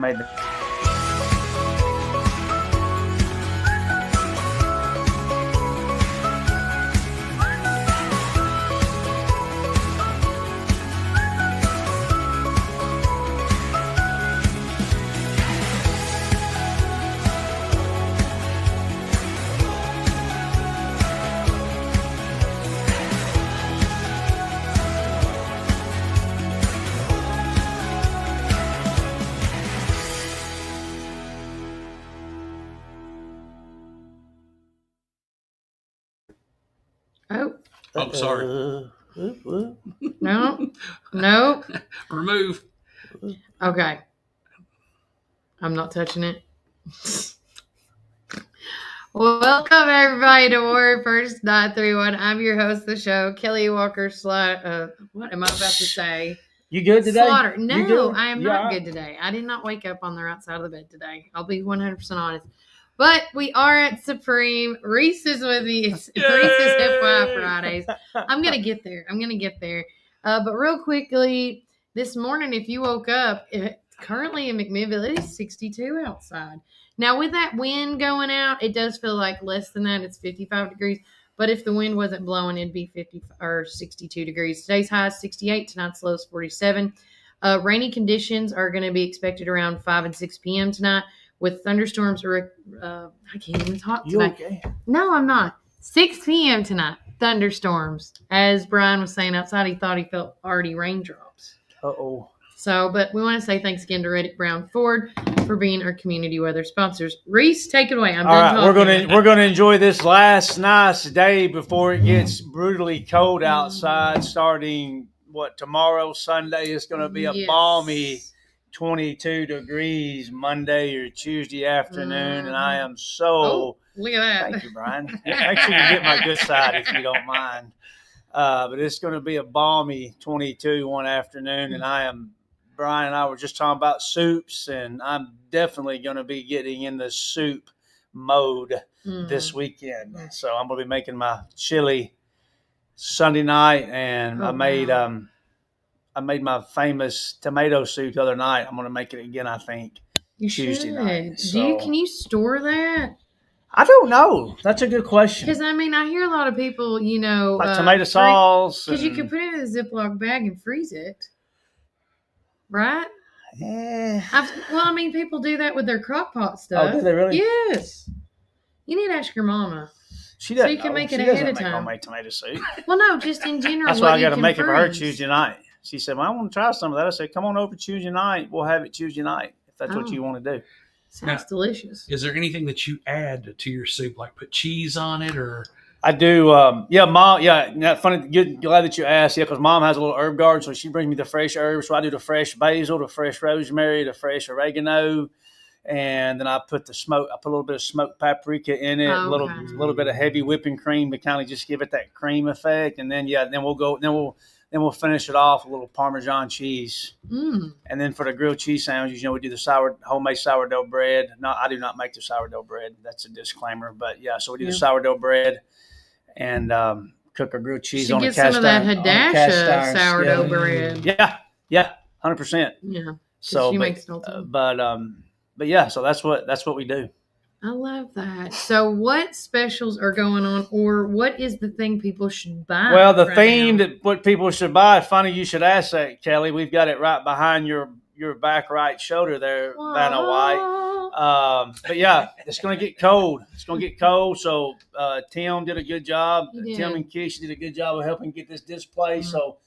made the Oh, sorry. No. Remove. Okay. I'm not touching it. Welcome everybody to Warrior First 931. I'm your host of the show, Kelly Walker. What am I about to say? You good today? Slaughter. You No, good? I am You not all right? good today. I did not wake up on the right side of the bed today. I'll be 100% honest. But we are at Supreme. Reece is with me. It's Yay! Reese's FYI Fridays. I'm going to get there. But real quickly, this morning, if you woke up, currently in McMinnville, it is 62 outside. Now, with that wind going out, it does feel like less than that. It's 55 degrees. But if the wind wasn't blowing, it'd be 50 or 62 degrees. Today's high is 68. Tonight's low is 47. Rainy conditions are going to be expected around 5 and 6 p.m. tonight with thunderstorms. I can't even talk You tonight. okay? No, I'm not. 6 p.m. tonight, thunderstorms. As Brian was saying outside, he thought he felt already raindrops. Uh-oh. So, but we want to say thanks again to Reddick Brown Ford for being our community weather sponsors. Reece, take it away. I'm All done right, talking. we're gonna enjoy this last nice day before it gets brutally cold outside. Starting tomorrow, Sunday is going to be a balmy 22 degrees Monday or Tuesday afternoon, and I am so. Look at that. Thank you, Brian. Make sure you get my good side if you don't mind. But it's going to be a balmy 22 one afternoon, and Brian and I were just talking about soups, and I'm definitely going to be getting in the soup mode this weekend. So I'm going to be making my chili Sunday night, and I made my famous tomato soup the other night. I'm going to make it again, I think, Tuesday night. So, can you store that? I don't know. That's a good question. Because, I mean, I hear a lot of people, like tomato sauce. Because you can put it in a Ziploc bag and freeze it. Right? Yeah. People do that with their crock pot stuff. Oh, do they really? Yes. You need to ask your mama. She doesn't. So you can make it she ahead doesn't of make time. homemade tomato soup. Well, no, just in general. That's why I got to make freeze. it for her Tuesday night. She said, "Well, I want to try some of that." I said, "Come on over Tuesday night. We'll have it Tuesday night if that's what you want to do." Sounds delicious. Is there anything that you add to your soup, like put cheese on it, or? I do. Mom. Yeah, funny. Glad that you asked. Yeah, because Mom has a little herb garden, so she brings me the fresh herbs. So I do the fresh basil, the fresh rosemary, the fresh oregano, and then I put I put a little bit of smoked paprika in it, a little bit of heavy whipping cream to kind of just give it that cream effect, and then we'll finish it off with a little Parmesan cheese. And then for the grilled cheese sandwiches, we do the homemade sourdough bread. No, I do not make the sourdough bread. That's a disclaimer. But yeah, so we do the sourdough bread and cook our grilled chease on a cast iron. Some of that Hadasha sourdough bread. Yeah, 100%. Yeah. So, she makes it all the time. But yeah, so that's what we do. I love that. So what specials are going on, or what is the thing people should buy? Well, the theme that what people should buy, funny you should ask that, Kelly. We've got it right behind your back right shoulder there, Vanna White. But yeah, it's going to get cold. So Tim did a good job. Tim and Keisha did a good job of helping get this display. So,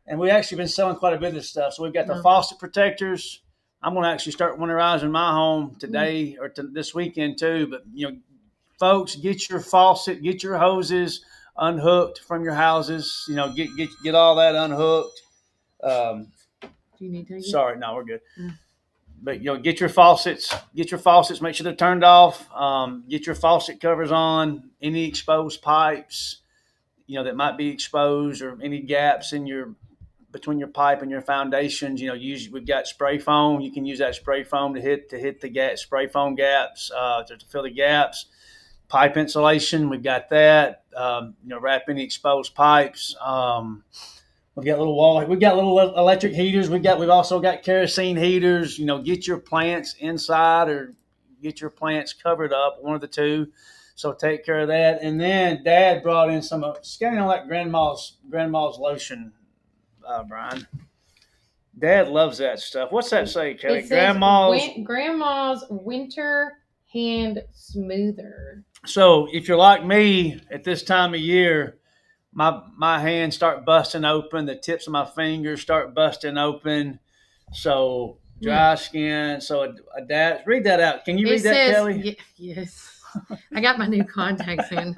and we've actually been selling quite a bit of this stuff. So we've got the faucet protectors. I'm going to actually start winterizing my home today or this weekend too. But, folks, get your faucet, get your hoses unhooked from your houses. Get all that unhooked. Do you need to? Sorry, no, we're good. But, get your faucets. Make sure they're turned off. Get your faucet covers on. Any exposed pipes, that might be exposed, or any gaps in between your pipe and your foundations, we've got spray foam. You can use that spray foam to hit the spray foam gaps, to fill the gaps. Pipe insulation, we've got that. Wrap any exposed pipes. We've got little wall. We've got little electric heaters. We've also got kerosene heaters. Get your plants inside or get your plants covered up. One of the two. So take care of that. And then Dad brought in some scanning on that grandma's lotion, Brian. Dad loves that stuff. What's that say, Kelly? It says grandma's winter hand smoother. So if you're like me at this time of year, my hands start busting open. The tips of my fingers start busting open. So dry skin. So Dad, read that out. Can you read that, Kelly? Yes. I got my new contacts in,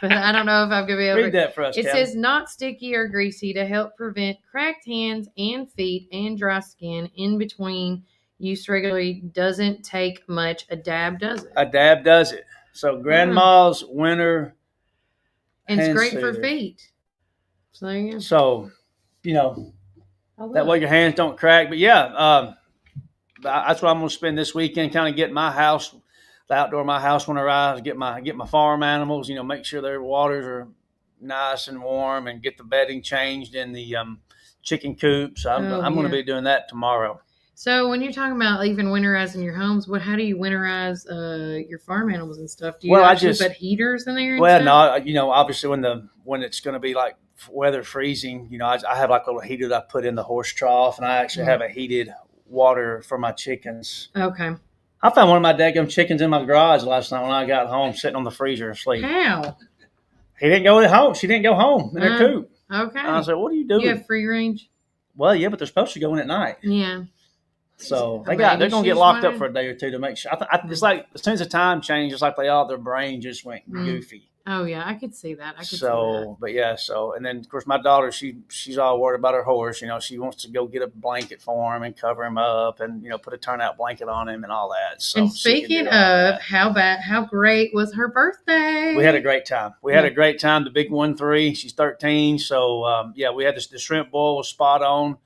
but I don't know if I'm going to be able to read that for us. It Kelly. says not sticky or greasy to help prevent cracked hands and feet and dry skin in between use regularly. Doesn't take much. A dab does it. A dab does it. So grandma's winter. And it's great for feet. So there you go. So, that way your hands don't crack. But yeah, that's what I'm going to spend this weekend, kind of getting my house. The outdoor my house when I arrives, get my farm animals, make sure their waters are nice and warm, and get the bedding changed in the chicken coop. So I'm going to be doing that tomorrow. So when you're talking about even winterizing your homes, how do you winterize your farm animals and stuff? Do you put heaters in there? No, obviously when it's going to be like weather freezing, I have like a little heater that I put in the horse trough, and I actually have a heated water for my chickens. Okay. I found one of my daggum chickens in my garage last night when I got home, sitting on the freezer asleep. How? He didn't go home. She didn't go home in her coop. Okay. And I said, "What are you doing?" You have free range? Well, yeah, but they're supposed to go in at night. Yeah. So they're going to get locked up for a day or two to make sure. It's like as soon as the time changed, it's like their brain just went goofy. Oh yeah, I could see that. And then of course my daughter, she's all worried about her horse. She wants to go get a blanket for him and cover him up, and put a turnout blanket on him and all that. So, and speaking of how great was her birthday? We had a great time. The big 1-3. She's 13. So we had the shrimp boil was spot on.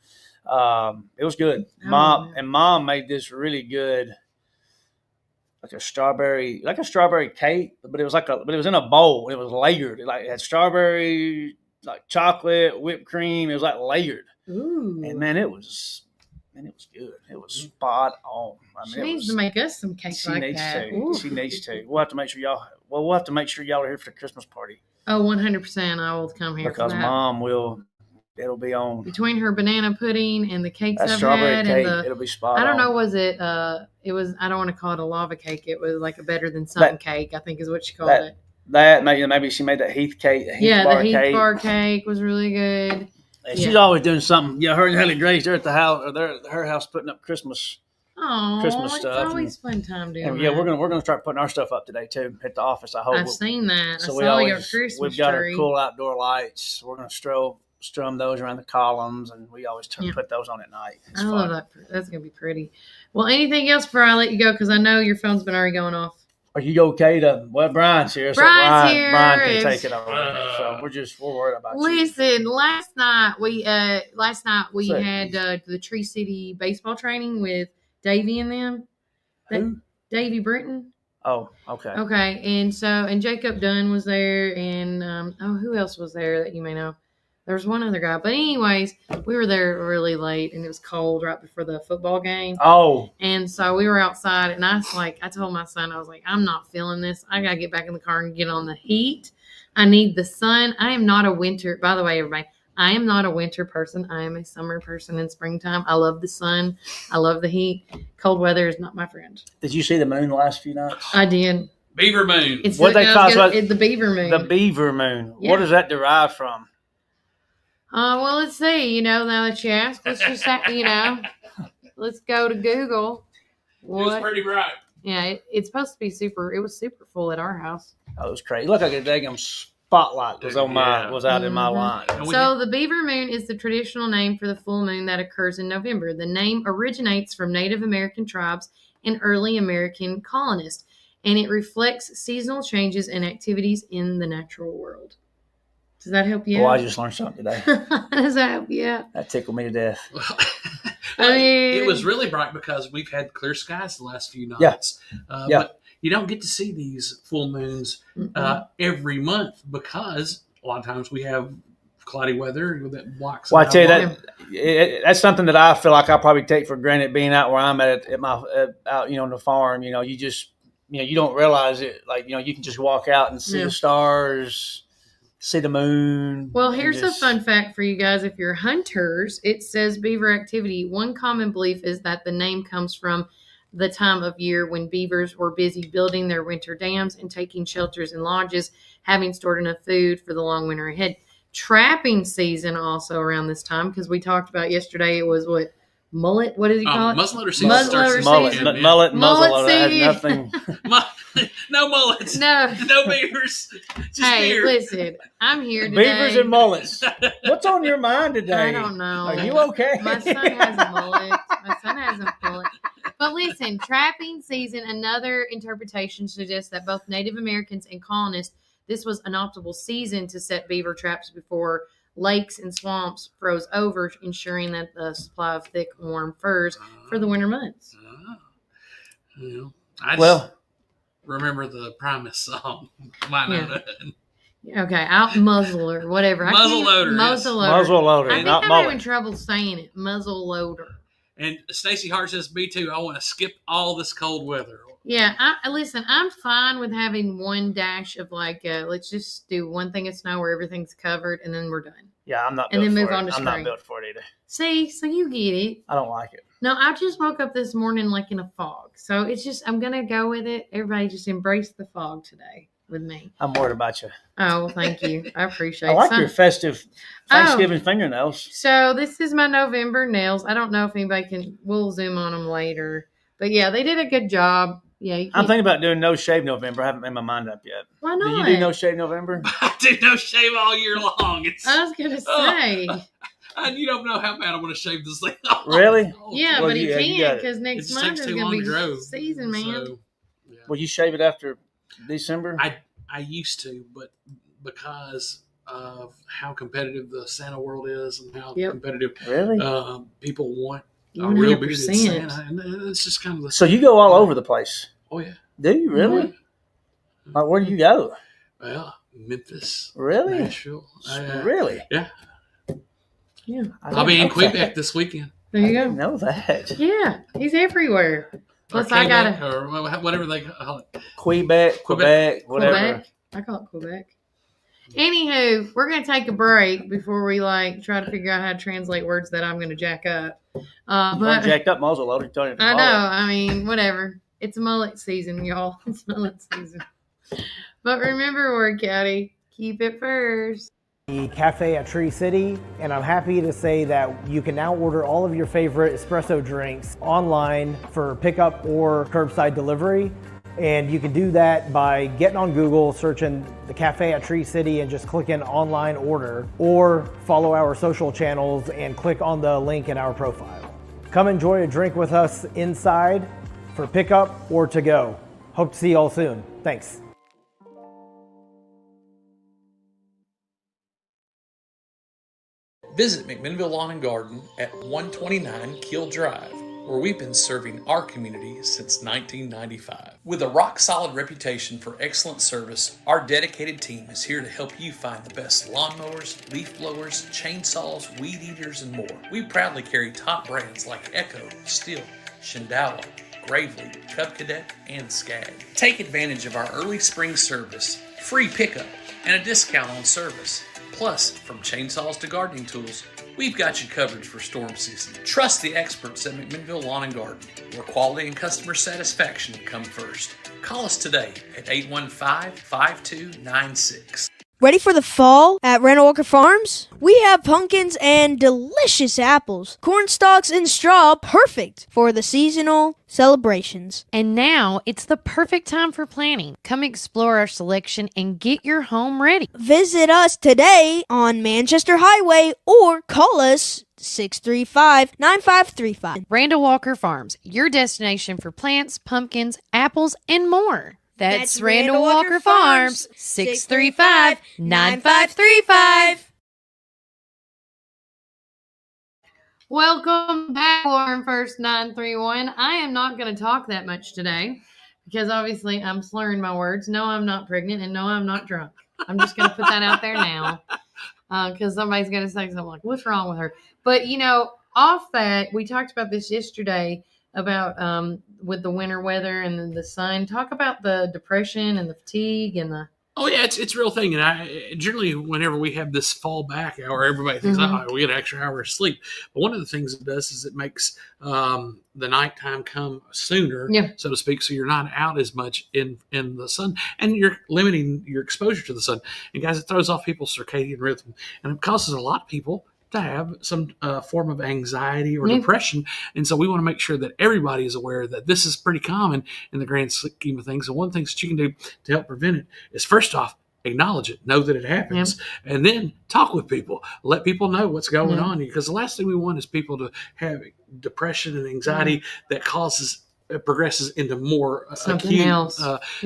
It was good. Mom made this really good. Like a strawberry cake, but it was in a bowl. It was layered. It had strawberry, like chocolate, whipped cream. It was like layered. Ooh. And man, it was good. It was spot on. She needs to make us some cakes like that. She needs to. We'll have to make sure y'all are here for the Christmas party. Oh, 100%. I will come here because for that. Mom will. It'll be on between her banana pudding and the cakes that I've strawberry had. Cake, and it'll be spot on. I don't know. Was it? It was. I don't want to call it a lava cake. It was like a better than something cake. I think is what she called it. That maybe she made that Heath cake. The Heath bar cake was really good. And she's always doing something. Yeah, her and Haley Grace, they're at the house, or they're at her house putting up Christmas stuff. It's always fun time doing and that. Yeah, we're gonna start putting our stuff up today too at the office. I hope. I've seen that. So I saw your Christmas we've got tree. our cool outdoor lights. We're gonna strum those around the columns, and we always put those on at night. I love that. That's gonna be pretty. Well, anything else before I let you go? Because I know your phone's been already going off. Are you okay to? Well, Brian's here. Brian's here. Brian can take it over. So we're worried about you. Listen, last night we had the Tree City baseball training with Davey and them. Who? Davey Britton. Oh, okay. Okay, and Jacob Dunn was there, and who else was there that you may know? There was one other guy. But anyways, we were there really late, and it was cold right before the football game. Oh. And so we were outside, and I told my son, I was like, I'm not feeling this. I got to get back in the car and get on the heat. I need the sun. I am not a winter. By the way, everybody, I am not a winter person. I am a summer person in springtime. I love the sun. I love the heat. Cold weather is not my friend. Did you see the moon the last few nights? I did. Beaver moon. It's what they call it, the beaver moon. The beaver moon. Yeah. What does that derive from? Well, let's see. Now that you ask, let's just let's go to Google. It was pretty bright. Yeah, it's supposed to be super. It was super full at our house. Oh, it was crazy. Look like a daggum spotlight was out in my line. So the beaver moon is the traditional name for the full moon that occurs in November. The name originates from Native American tribes and early American colonists, and it reflects seasonal changes and activities in the natural world. Does that help you out? Well, I just learned something today. Does that help you out? That tickled me to death. It was really bright because we've had clear skies the last few nights. Yeah. But you don't get to see these full moons every month because a lot of times we have cloudy weather that blocks. Well, I tell you that's something that I feel like I probably take for granted being out where I'm at my out on the farm. You just you don't realize it. Like you can just walk out and see the stars, see the moon. Well, here's a fun fact for you guys. If you're hunters, it says beaver activity. One common belief is that the name comes from the time of year when beavers were busy building their winter dams and taking shelters in lodges, having stored enough food for the long winter ahead. Trapping season also around this time, because we talked about yesterday, it was mullet? What did he call it? Muzzleloader season. Muzzleloader has nothing. No mullets. No beavers. Just beer. Listen, I'm here today. Beavers and mullets. What's on your mind today? I don't know. Are you okay? My son has a mullet. But listen, trapping season, another interpretation suggests that both Native Americans and colonists, this was an optimal season to set beaver traps before lakes and swamps froze over, ensuring that the supply of thick, warm furs for the winter months. I remember the Primus song. Okay, muzzler, whatever. Muzzleloader. Muzzleloader. I think I'm having trouble saying it. Muzzleloader. And Stacey Hart says, me too. I want to skip all this cold weather. Yeah, listen, I'm fine with having one dash of let's just do one thing of snow where everything's covered and then we're done. Yeah, I'm not built for it. And then move on to spring. I'm not built for it either. See, so you get it. I don't like it. No, I just woke up this morning in a fog. So it's just, I'm going to go with it. Everybody just embrace the fog today with me. I'm worried about you. Oh, well, thank you. I appreciate it. I like your festive Thanksgiving fingernails. So this is my November nails. I don't know if anybody we'll zoom on them later. But yeah, they did a good job. Yeah, I'm thinking about doing no shave November. I haven't made my mind up yet. Why not? Do you do no shave November? I do no shave all year long. I was gonna say. And you don't know how bad I want to shave this thing off. Really? Yeah, but he can't because next month is gonna be season, man. So, yeah. Will you shave it after December? I used to, but because of how competitive the Santa world is and how competitive people want a real bearded Santa, and it's just kind of So you go all over the place. Oh yeah. Do you really? Mm-hmm. Like where do you go? Well, Memphis. Really? Nashville. Really? Yeah. Yeah. I'll be in Quebec this weekend. There you go. I didn't know that. Yeah, he's everywhere. Plus, I got or whatever they call it. Quebec, whatever. Quebec. I call it Quebec. Anywho, we're going to take a break before we try to figure out how to translate words that I'm going to jack up. But jacked up muzzle loader. I know. I mean, whatever. It's mullet season, y'all. It's mullet season. But remember, Ward County, keep it first. The cafe at Tree City, and I'm happy to say that you can now order all of your favorite espresso drinks online for pickup or curbside delivery. And you can do that by getting on Google, searching the cafe at Tree City and just clicking online order, or follow our social channels and click on the link in our profile. Come enjoy a drink with us inside for pickup or to go. Hope to see you all soon. Thanks. Visit McMinnville Lawn and Garden at 129 Keel Drive, where we've been serving our community since 1995. With a rock-solid reputation for excellent service, our dedicated team is here to help you find the best lawnmowers, leaf blowers, chainsaws, weed eaters, and more. We proudly carry top brands like Echo, Stihl, Shindala, Gravely, Cub Cadet, and Skag. Take advantage of our early spring service, free pickup, and a discount on service. Plus, from chainsaws to gardening tools, we've got you covered for storm season. Trust the experts at McMinnville Lawn and Garden, where quality and customer satisfaction come first. Call us today at 815-5296. Ready for the fall at Randall Walker Farms? We have pumpkins and delicious apples, corn stalks and straw, perfect for the seasonal celebrations. And now it's the perfect time for planting. Come explore our selection and get your home ready. Visit us today on Manchester Highway or call us 635-9535. Randall Walker Farms, your destination for plants, pumpkins, apples, and more. That's Randall Walker Farms, 635-9535. Welcome back, Warren First 931. I am not going to talk that much today because obviously I'm slurring my words. No, I'm not pregnant, and no, I'm not drunk. I'm just going to put that out there now. because somebody's going to say something like, what's wrong with her? But, off that, we talked about this yesterday about with the winter weather and then the sun. Talk about the depression and the fatigue and the. Oh yeah, it's a real thing, and I generally whenever we have this fall back hour, everybody thinks, we get an extra hour of sleep. But one of the things it does is it makes the nighttime come sooner, so to speak, so you're not out as much in the sun, and you're limiting your exposure to the sun. And guys, it throws off people's circadian rhythm, and it causes a lot of people to have some form of anxiety or depression. And so we want to make sure that everybody is aware that this is pretty common in the grand scheme of things. And one of the things that you can do to help prevent it is, first off, acknowledge it, know that it happens, and then talk with people, let people know what's going on here. Because the last thing we want is people to have depression and anxiety that progresses into more something acute. Else.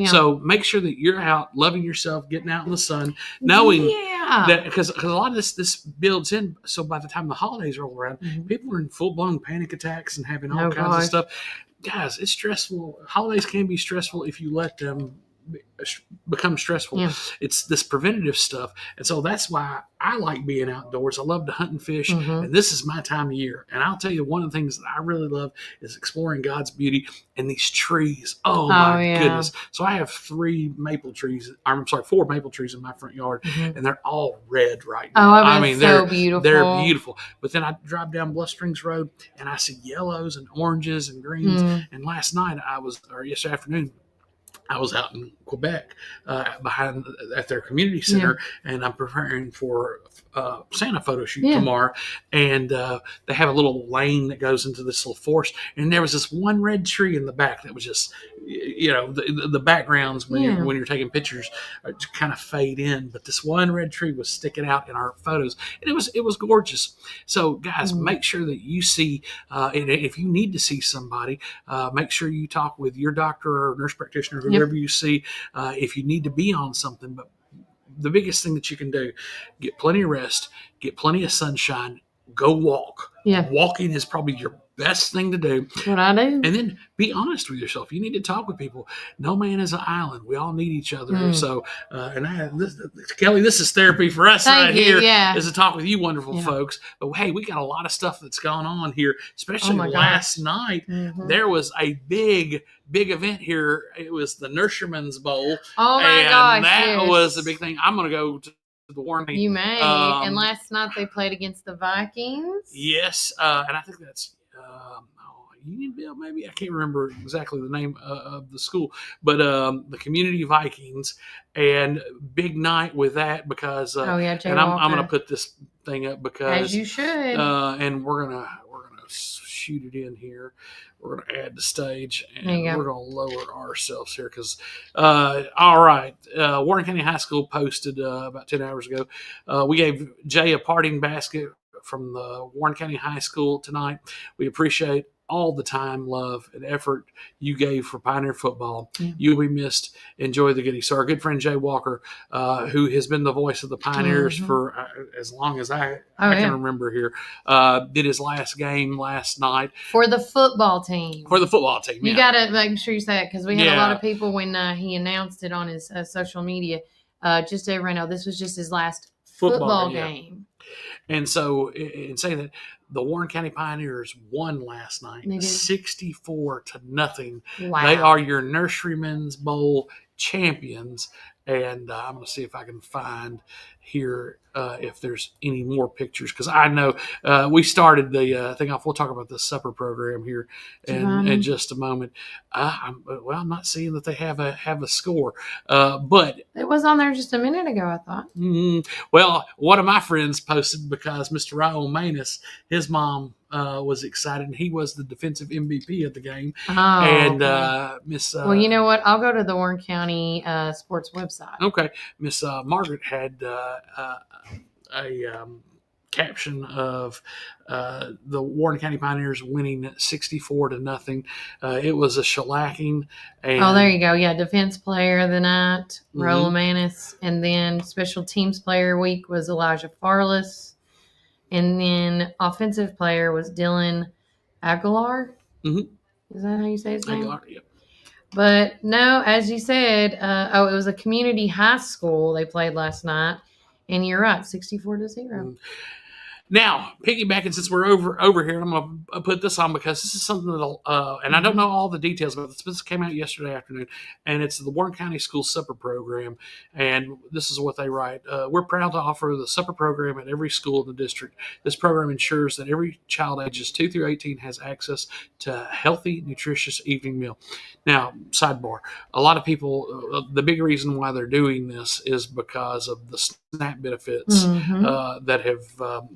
So make sure that you're out, loving yourself, getting out in the sun, knowing that because a lot of this builds in. So by the time the holidays roll around, people are in full-blown panic attacks and having all kinds of stuff. Guys, it's stressful. Holidays can be stressful if you let them become stressful. It's this preventative stuff, and so that's why I like being outdoors. I love to hunt and fish, and this is my time of year. And I'll tell you, one of the things that I really love is exploring God's beauty and these trees. Oh my goodness. So I have 4 maple trees in my front yard, and they're all red right now. I mean, they're beautiful. They're beautiful. But then I drive down Bluff Springs Road and I see yellows and oranges and greens. And last night yesterday afternoon, I was out in Quebec at their community center, and I'm preparing for Santa photo shoot tomorrow. And they have a little lane that goes into this little forest, and there was this one red tree in the back that was just, the backgrounds when you're taking pictures kind of fade in, but this one red tree was sticking out in our photos, and it was gorgeous. So guys, make sure that you see, and if you need to see somebody, make sure you talk with your doctor or nurse practitioner, whoever you see, if you need to be on something. But the biggest thing that you can do, get plenty of rest, get plenty of sunshine, go walk. Walking is probably your best thing to do. That's what I do. And then be honest with yourself. You need to talk with people. No man is an island. We all need each other. So, Kelly, this is therapy for us here, is to talk with you wonderful folks. But hey, we got a lot of stuff that's gone on here, especially last night. There was a big event here. It was the Nurseryman's Bowl. Oh my gosh. That was a big thing. I'm going to go to the Warren. You may. And last night they played against the Vikings. Yes. And I think that's Unionville, maybe. I can't remember exactly the name of the school, but the Community Vikings, and big night with that because and I'm going to put this thing up because as you should, and we're gonna shoot it in here. We're going to add the stage, and we're going to lower ourselves here because, all right, Warren County High School posted about 10 hours ago. We gave Jay a parting basket from the Warren County High School tonight. We appreciate all the time, love, and effort you gave for Pioneer football. You will be missed. Enjoy the goodies. So our good friend Jay Walker, who has been the voice of the Pioneers for as long as I can remember here, did his last game last night. For the football team. You got to make sure you say it because we had a lot of people when he announced it on his social media. Just so everyone know, this was just his last football game. And so in saying that, the Warren County Pioneers won last night, 64-0. Wow. They are your Nurseryman's Bowl champions. And I'm going to see if I can find here if there's any more pictures, because I know we started the thing off. We'll talk about the supper program here in just a moment. I'm not seeing that they have a score, but it was on there just a minute ago, I thought. Well, one of my friends posted because Mr. Raul Manus, his mom was excited, and he was the defensive MVP of the game. Miss well, you know what? I'll go to the Warren County sports website. Okay, Miss Margaret had a caption of the Warren County Pioneers winning 64-0. It was a shellacking. And, there you go. Yeah, defense player of the night, Raul Manus, and then special teams player week was Elijah Farless. And then offensive player was Dylan Aguilar. Is that how you say his name? Aguilar, yep. But no, as you said, it was a community high school they played last night. And you're right, 64-0. Now, piggybacking, since we're over here, I'm going to put this on because this is something that'll, and I don't know all the details about this, but this came out yesterday afternoon, and it's the Warren County School Supper Program, and this is what they write. We're proud to offer the supper program at every school in the district. This program ensures that every child ages 2 through 18 has access to a healthy, nutritious evening meal. Now, sidebar, a lot of people, the big reason why they're doing this is because of the SNAP benefits that have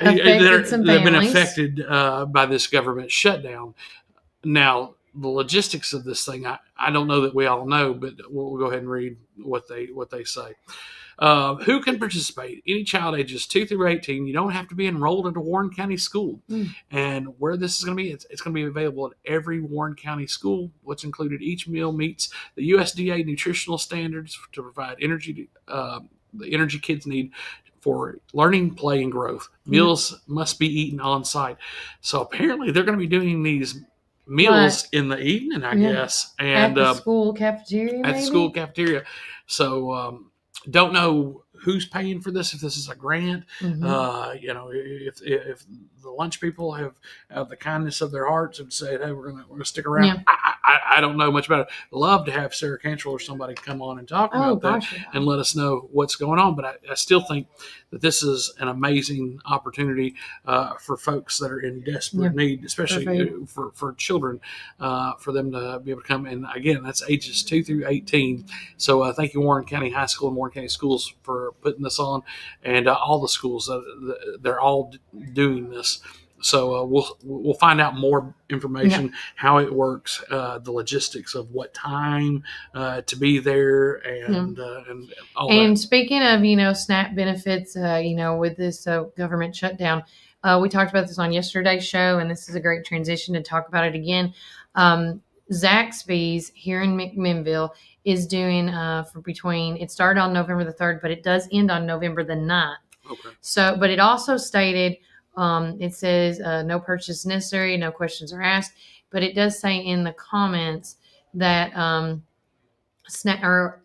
that have been affected by this government shutdown. Now, the logistics of this thing, I don't know that we all know, but we'll go ahead and read what they say. Who can participate? Any child ages 2 through 18. You don't have to be enrolled in a Warren County school. And where this is going to be, it's going to be available at every Warren County school. What's included, each meal meets the USDA nutritional standards to provide energy, the energy kids need for learning, play, and growth. Meals must be eaten on site. So apparently they're going to be doing these meals in the evening, I guess. And at the school cafeteria, at the school cafeteria. So don't know who's paying for this, if this is a grant. If the lunch people have the kindness of their hearts and said, hey, we're gonna stick around. I don't know much about it. Love to have Sarah Cantrell or somebody come on and talk about that and let us know what's going on. But I still think that this is an amazing opportunity for folks that are in desperate need, especially for children, for them to be able to come. And again, that's ages 2 through 18. So thank you, Warren County High School and Warren County Schools, for putting this on, and all the schools, they're all doing this. So we'll find out more information, how it works, the logistics of what time to be there, and all that. And speaking of SNAP benefits, with this government shutdown, we talked about this on yesterday's show, and this is a great transition to talk about it again. Zaxby's here in McMinnville is doing it started on November the 3rd, but it does end on November the 9th. Okay. So, but it also stated, it says no purchase necessary, no questions are asked, but it does say in the comments that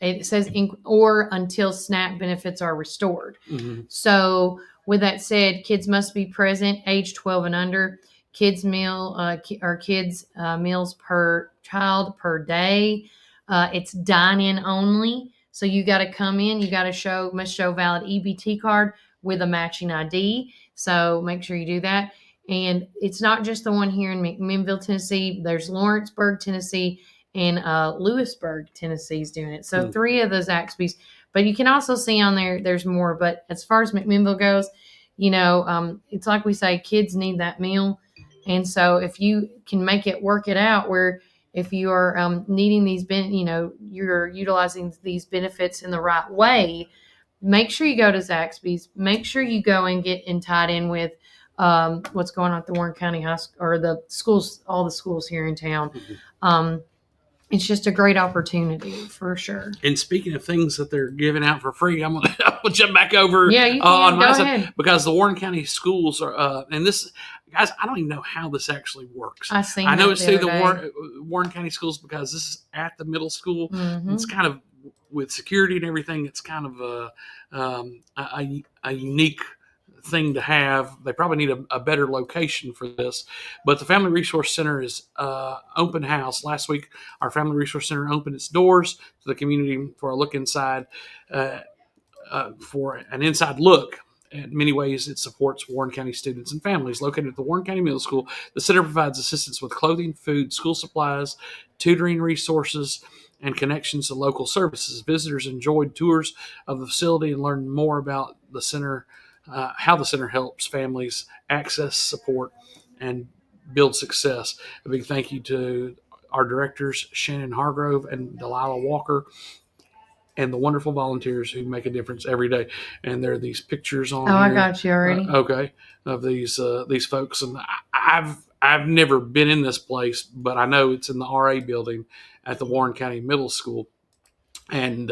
it says or until SNAP benefits are restored. So with that said, kids must be present, age 12 and under. Kids meals per child per day. It's dine-in only. So you got to come in, you must show valid EBT card with a matching ID. So make sure you do that. And it's not just the one here in McMinnville, Tennessee. There's Lawrenceburg, Tennessee, and Lewisburg, Tennessee is doing it. So 3 of those Zaxby's. But you can also see on there's more. But as far as McMinnville goes, it's like we say, kids need that meal. And so if you can work it out where if you are needing these, you're utilizing these benefits in the right way, make sure you go to Zaxby's. Make sure you go and get tied in with what's going on at the Warren County High School or the schools, all the schools here in town. It's just a great opportunity for sure. And speaking of things that they're giving out for free, I'm gonna jump back over you can. On my Go side ahead. because the Warren County schools are, and this, guys, I don't even know how this actually works. I know it's through the Warren County schools because this is at the middle school. It's kind of with security and everything. It's kind of a unique thing to have. They probably need a better location for this, but the Family Resource Center is open house. Last week, our Family Resource Center opened its doors to the community for a look inside, for an inside look. In many ways, it supports Warren County students and families. Located at the Warren County Middle School, the center provides assistance with clothing, food, school supplies, tutoring resources, and connections to local services. Visitors enjoyed tours of the facility and learned more about the center, how the center helps families access support and build success. A big thank you to our directors, Shannon Hargrove and Delilah Walker, and the wonderful volunteers who make a difference every day. And there are these pictures on here. I got you already. Okay, of these folks. And I've never been in this place, but I know it's in the RA building at the Warren County Middle School. And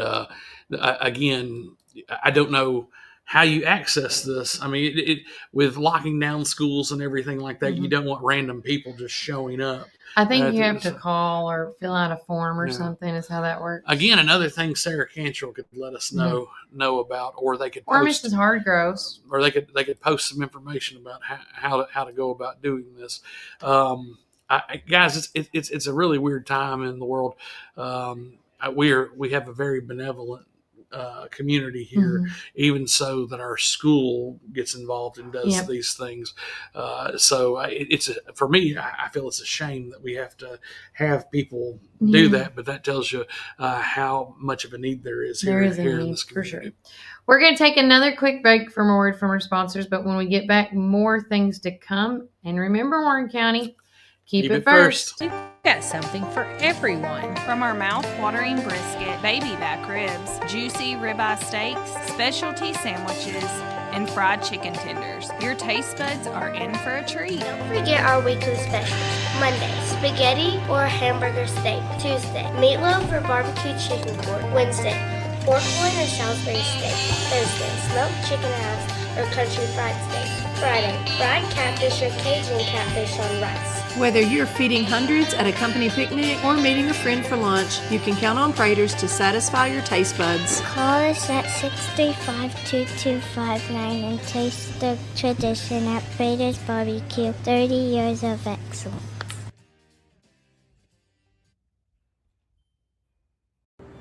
again, I don't know how you access this. I mean, with locking down schools and everything like that, you don't want random people just showing up. I think you have to call or fill out a form or something. Is how that works. Again, another thing Sarah Cantrell could let us know about, or they could or post, Mrs. Hardgross, or they could post some information about how to go about doing this. Guys, it's a really weird time in the world. We have a very benevolent community here, even so that our school gets involved and does these things. So for me, I feel it's a shame that we have to have people do that, but that tells you how much of a need there is here in this community. For sure. We're going to take another quick break from a word from our sponsors, but when we get back, more things to come. And remember, Warren County, keep it first. We've got something for everyone. From our mouth-watering brisket, baby back ribs, juicy ribeye steaks, specialty sandwiches, and fried chicken tenders. Your taste buds are in for a treat. Don't forget our weekly specials. Monday, spaghetti or hamburger steak. Tuesday, meatloaf or barbecue chicken pork. Wednesday, pork loin or Salisbury steak. Thursday, smoked chicken halves or country fried steak. Friday, fried catfish or Cajun catfish on rice. Whether you're feeding hundreds at a company picnic or meeting a friend for lunch, you can count on Praters to satisfy your taste buds. Call us at 635-2259 and taste the tradition at Praters Barbecue. 30 years of excellence.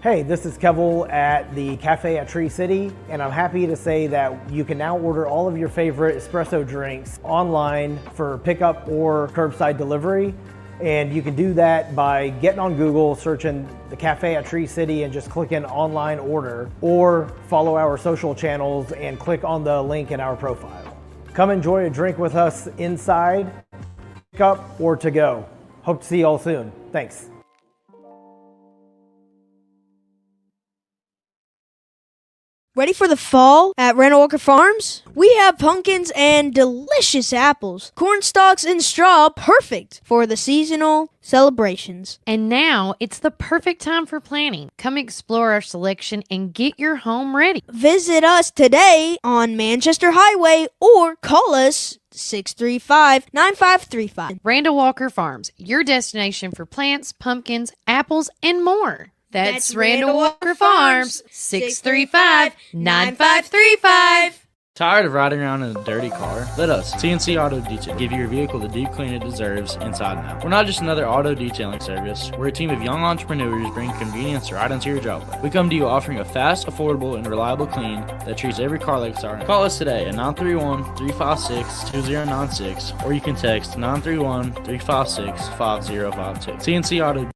Hey, this is Kevel at the Cafe at Tree City, and I'm happy to say that you can now order all of your favorite espresso drinks online for pickup or curbside delivery. And you can do that by getting on Google, searching the Cafe at Tree City and just clicking online order, or follow our social channels and click on the link in our profile. Come enjoy a drink with us inside, pick up or to go. Hope to see you all soon. Thanks. Ready for the fall at Randall Walker Farms? We have pumpkins and delicious apples, corn stalks and straw, perfect for the seasonal celebrations. And now it's the perfect time for planting. Come explore our selection and get your home ready. Visit us today on Manchester Highway or call us 635-9535. Randall Walker Farms, your destination for plants, pumpkins, apples, and more. That's Randall Walker Farms, 635-9535. Tired of riding around in a dirty car? Let us, CNC Auto Detail, give you your vehicle the deep clean it deserves inside and out. We're not just another auto detailing service. We're a team of young entrepreneurs bringing convenience right into your job. We come to you offering a fast, affordable, and reliable clean that treats every car like it's our own. Call us today at 931-356-2096, or you can text 931-356-5052. CNC Auto.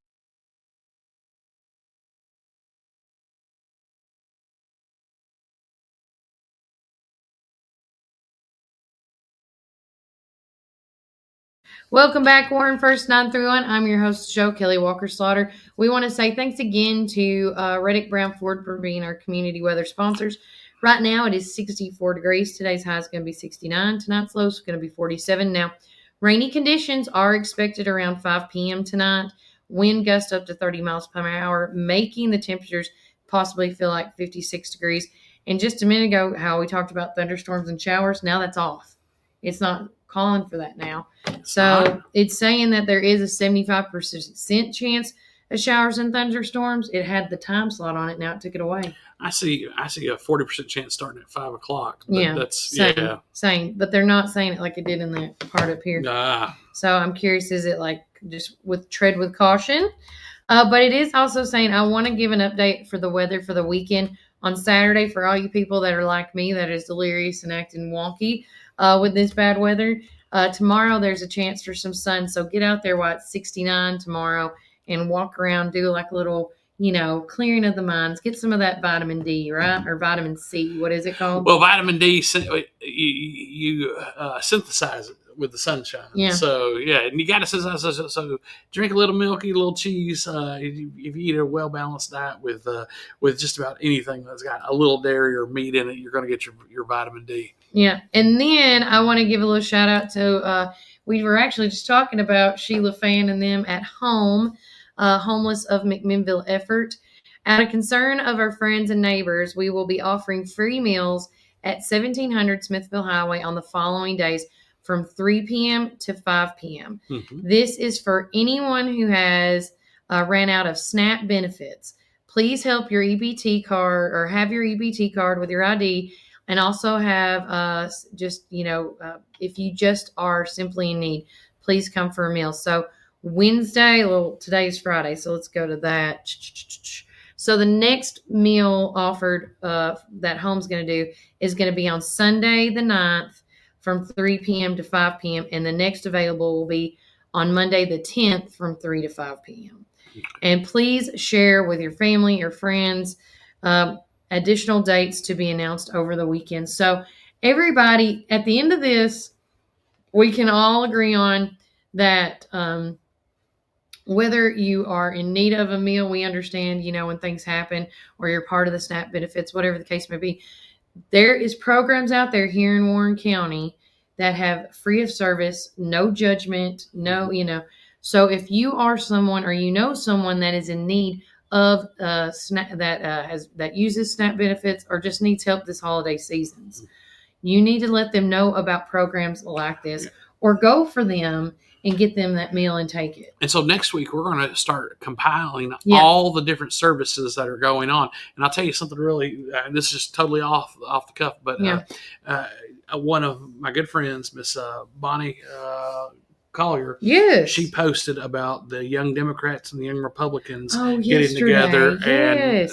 Welcome back, Warren First 931. I'm your host, Joe Kelly Walker Slaughter. We want to say thanks again to Reddick Brown Ford for being our community weather sponsors. Right now, it is 64 degrees. Today's high is going to be 69. Tonight's low is going to be 47. Now, rainy conditions are expected around 5 p.m. tonight. Wind gust up to 30 miles per hour, making the temperatures possibly feel like 56 degrees. And just a minute ago, how we talked about thunderstorms and showers, now that's off. It's not calling for that now. So it's saying that there is a 75% chance of showers and thunderstorms. It had the time slot on it. Now it took it away. I see a 40% chance starting at 5 o'clock. Yeah. That's same. But they're not saying it like it did in that part up here. So I'm curious, is it like just tread with caution? But it is also saying, I want to give an update for the weather for the weekend on Saturday for all you people that are like me, that is delirious and acting wonky with this bad weather. Tomorrow there's a chance for some sun, so get out there while it's 69 tomorrow and walk around, do like a little, clearing of the minds, get some of that vitamin D, right? Or vitamin C. What is it called? Well, vitamin D, you synthesize it with the sunshine. Yeah. So, and you got to synthesize it. So drink a little milk, eat a little cheese. If you eat a well-balanced diet with just about anything that's got a little dairy or meat in it, you're going to get your vitamin D. Yeah. And then I want to give a little shout out to, we were actually just talking about Sheila Fan and them at home, Homeless of McMinnville effort. Out of concern of our friends and neighbors, we will be offering free meals at 1700 Smithville Highway on the following days from 3 p.m. to 5 p.m. This is for anyone who has ran out of SNAP benefits. Please help your EBT card or have your EBT card with your ID, and also have if you just are simply in need, please come for a meal. So Wednesday, well, today's Friday, so let's go to that. So the next meal offered that Home's going to do is going to be on Sunday the 9th from 3 p.m. to 5 p.m. And the next available will be on Monday the 10th from 3 to 5 p.m. And please share with your family or friends additional dates to be announced over the weekend. So everybody, at the end of this, we can all agree on that whether you are in need of a meal, we understand, when things happen, or you're part of the SNAP benefits, whatever the case may be. There is programs out there here in Warren County that have free of service, no judgment, So if you are someone or someone that is in need of SNAP that uses SNAP benefits or just needs help this holiday seasons, you need to let them know about programs like this, or go for them and get them that meal and take it. And so next week we're going to start compiling all the different services that are going on. And I'll tell you something really, this is just totally off the cuff, but one of my good friends, Miss Bonnie Collier, she posted about the Young Democrats and the Young Republicans getting together, and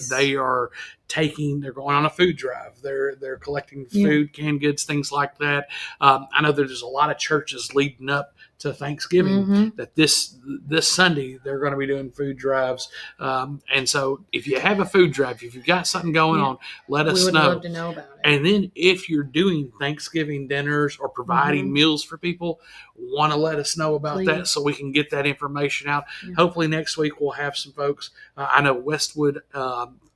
they're going on a food drive. They're collecting food, canned goods, things like that. I know there's a lot of churches leading up to Thanksgiving that this Sunday they're going to be doing food drives. And so if you have a food drive, if you've got something going on, let us know. We would love to know about it. And then if you're doing Thanksgiving dinners or providing meals for people, want to let us know about that so we can get that information out. Hopefully next week we'll have some folks. I know Westwood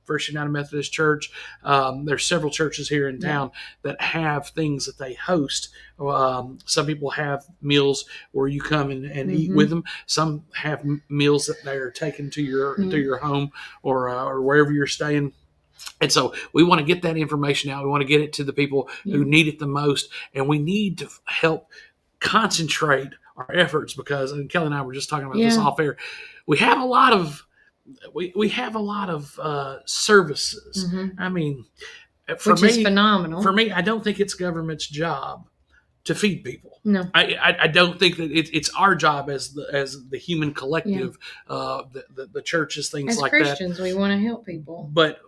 First United Methodist Church. There's several churches here in town that have things that they host. Some people have meals where you come and eat with them. Some have meals that they are taken to your home or wherever you're staying. And so we want to get that information out. We want to get it to the people who need it the most. And we need to help concentrate our efforts because, and Kelly and I were just talking about this off air, we have a lot of services. I mean, which is phenomenal. For me, I don't think it's government's job to feed people. No, I don't think that it's our job as the human collective, the churches, things as like Christians, that. We want to help people, but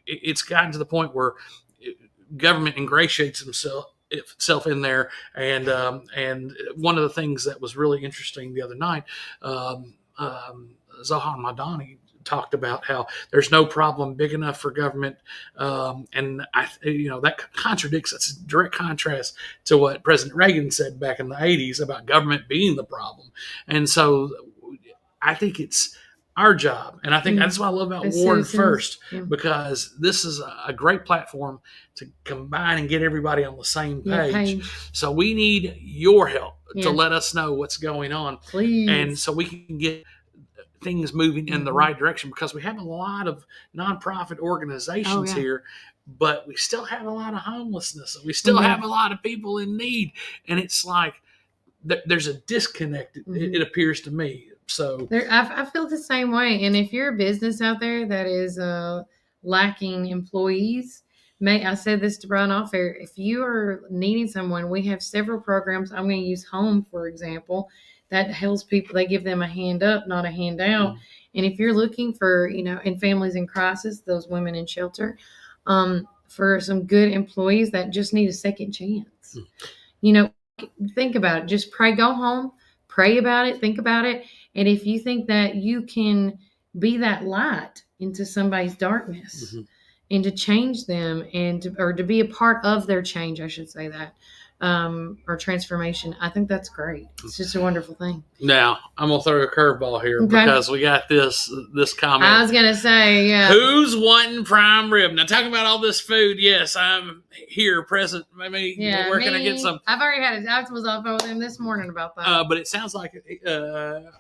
it's gotten to the point where government ingratiates itself in there, and one of the things that was really interesting the other night, Zohan Madani talked about how there's no problem big enough for government, and that contradicts. It's a direct contrast to what President Reagan said back in the 80s about government being the problem. And so I think it's our job, and I think that's what I love about Warren First, because this is a great platform to combine and get everybody on the same page. So we need your help to let us know what's going on, please, and so we can get things moving in the right direction, because we have a lot of nonprofit organizations here, but we still have a lot of homelessness, and we still have a lot of people in need, and it's like there's a disconnect. It appears to me. So I feel the same way. And if you're a business out there that is lacking employees, I said this to Brian off air, if you are needing someone, we have several programs. I'm going to use Home, for example, that helps people. They give them a hand up, not a handout. And if you're looking for, in families in crisis, those women in shelter, for some good employees that just need a second chance, think about it. Just pray, go home, pray about it, think about it. And if you think that you can be that light into somebody's darkness and to change them or to be a part of their change, I should say that, or transformation. I think that's great. It's just a wonderful thing. Now, I'm going to throw a curveball here Okay. because we got this comment. I was going to say, yeah. Who's wanting prime rib? Now, talking about all this food, yes, I'm here present. Maybe where can I get some? I've already had it. I was on the phone with him this morning about that. But it sounds like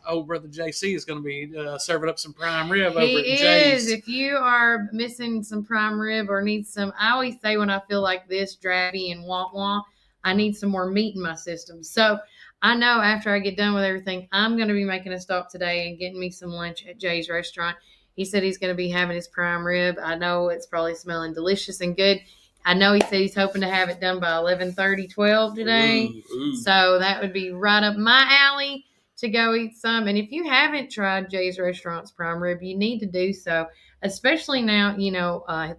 old brother JC is going to be serving up some prime rib over at Jay's. He is. If you are missing some prime rib or need some, I always say when I feel like this, drabby and wah-wah, I need some more meat in my system. So I know after I get done with everything, I'm going to be making a stop today and getting me some lunch at Jay's restaurant. He said he's going to be having his prime rib. I know it's probably smelling delicious and good. I know he said he's hoping to have it done by 11:30, 12 today. Ooh. So that would be right up my alley to go eat some. And if you haven't tried Jay's Restaurant's prime rib, you need to do so, especially now,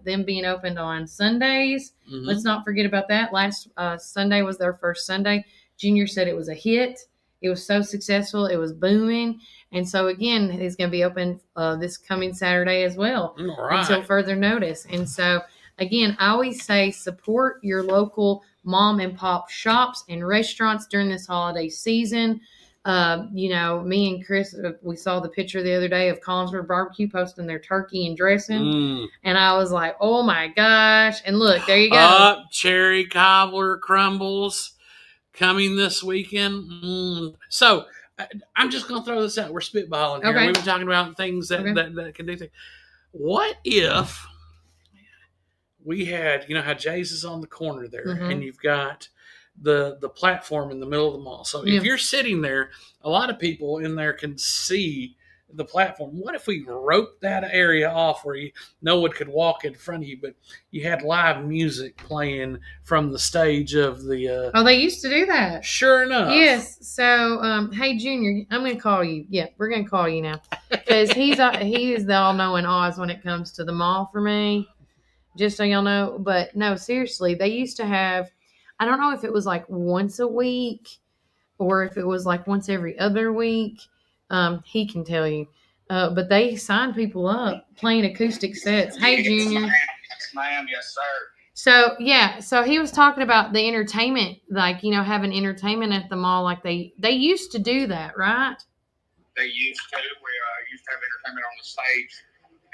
them being opened on Sundays. Mm-hmm. Let's not forget about that. Last Sunday was their first Sunday. Junior said it was a hit. It was so successful. It was booming. And so, again, it's going to be open this coming Saturday as well until further notice. And so, again, I always say support your local mom and pop shops and restaurants during this holiday season. Me and Chris, we saw the picture the other day of Collinsburg Barbecue posting their turkey and dressing. And I was like, oh, my gosh. And look, there you go. Cherry cobbler crumbles coming this weekend. So I'm just going to throw this out. We're spitballing here. Okay. We've been talking about things that can do things. What if we had, how Jay's is on the corner there, and you've got the platform in the middle of the mall. So if you're sitting there, a lot of people in there can see the platform. What if we roped that area off where no one could walk in front of you, but you had live music playing from the stage of the they used to do that. Sure enough. Yes. So, hey, Junior, I'm going to call you. Yeah, we're going to call you now because he is the all-knowing Oz when it comes to the mall for me, just so y'all know. But, no, seriously, they used to have, I don't know if it was like once a week or if it was like once every other week. He can tell you. But they signed people up playing acoustic sets. Hey, Junior. Yes, ma'am. Yes, sir. So he was talking about the entertainment, like, having entertainment at the mall. Like they used to do that, right? They used to. We used to have entertainment on the stage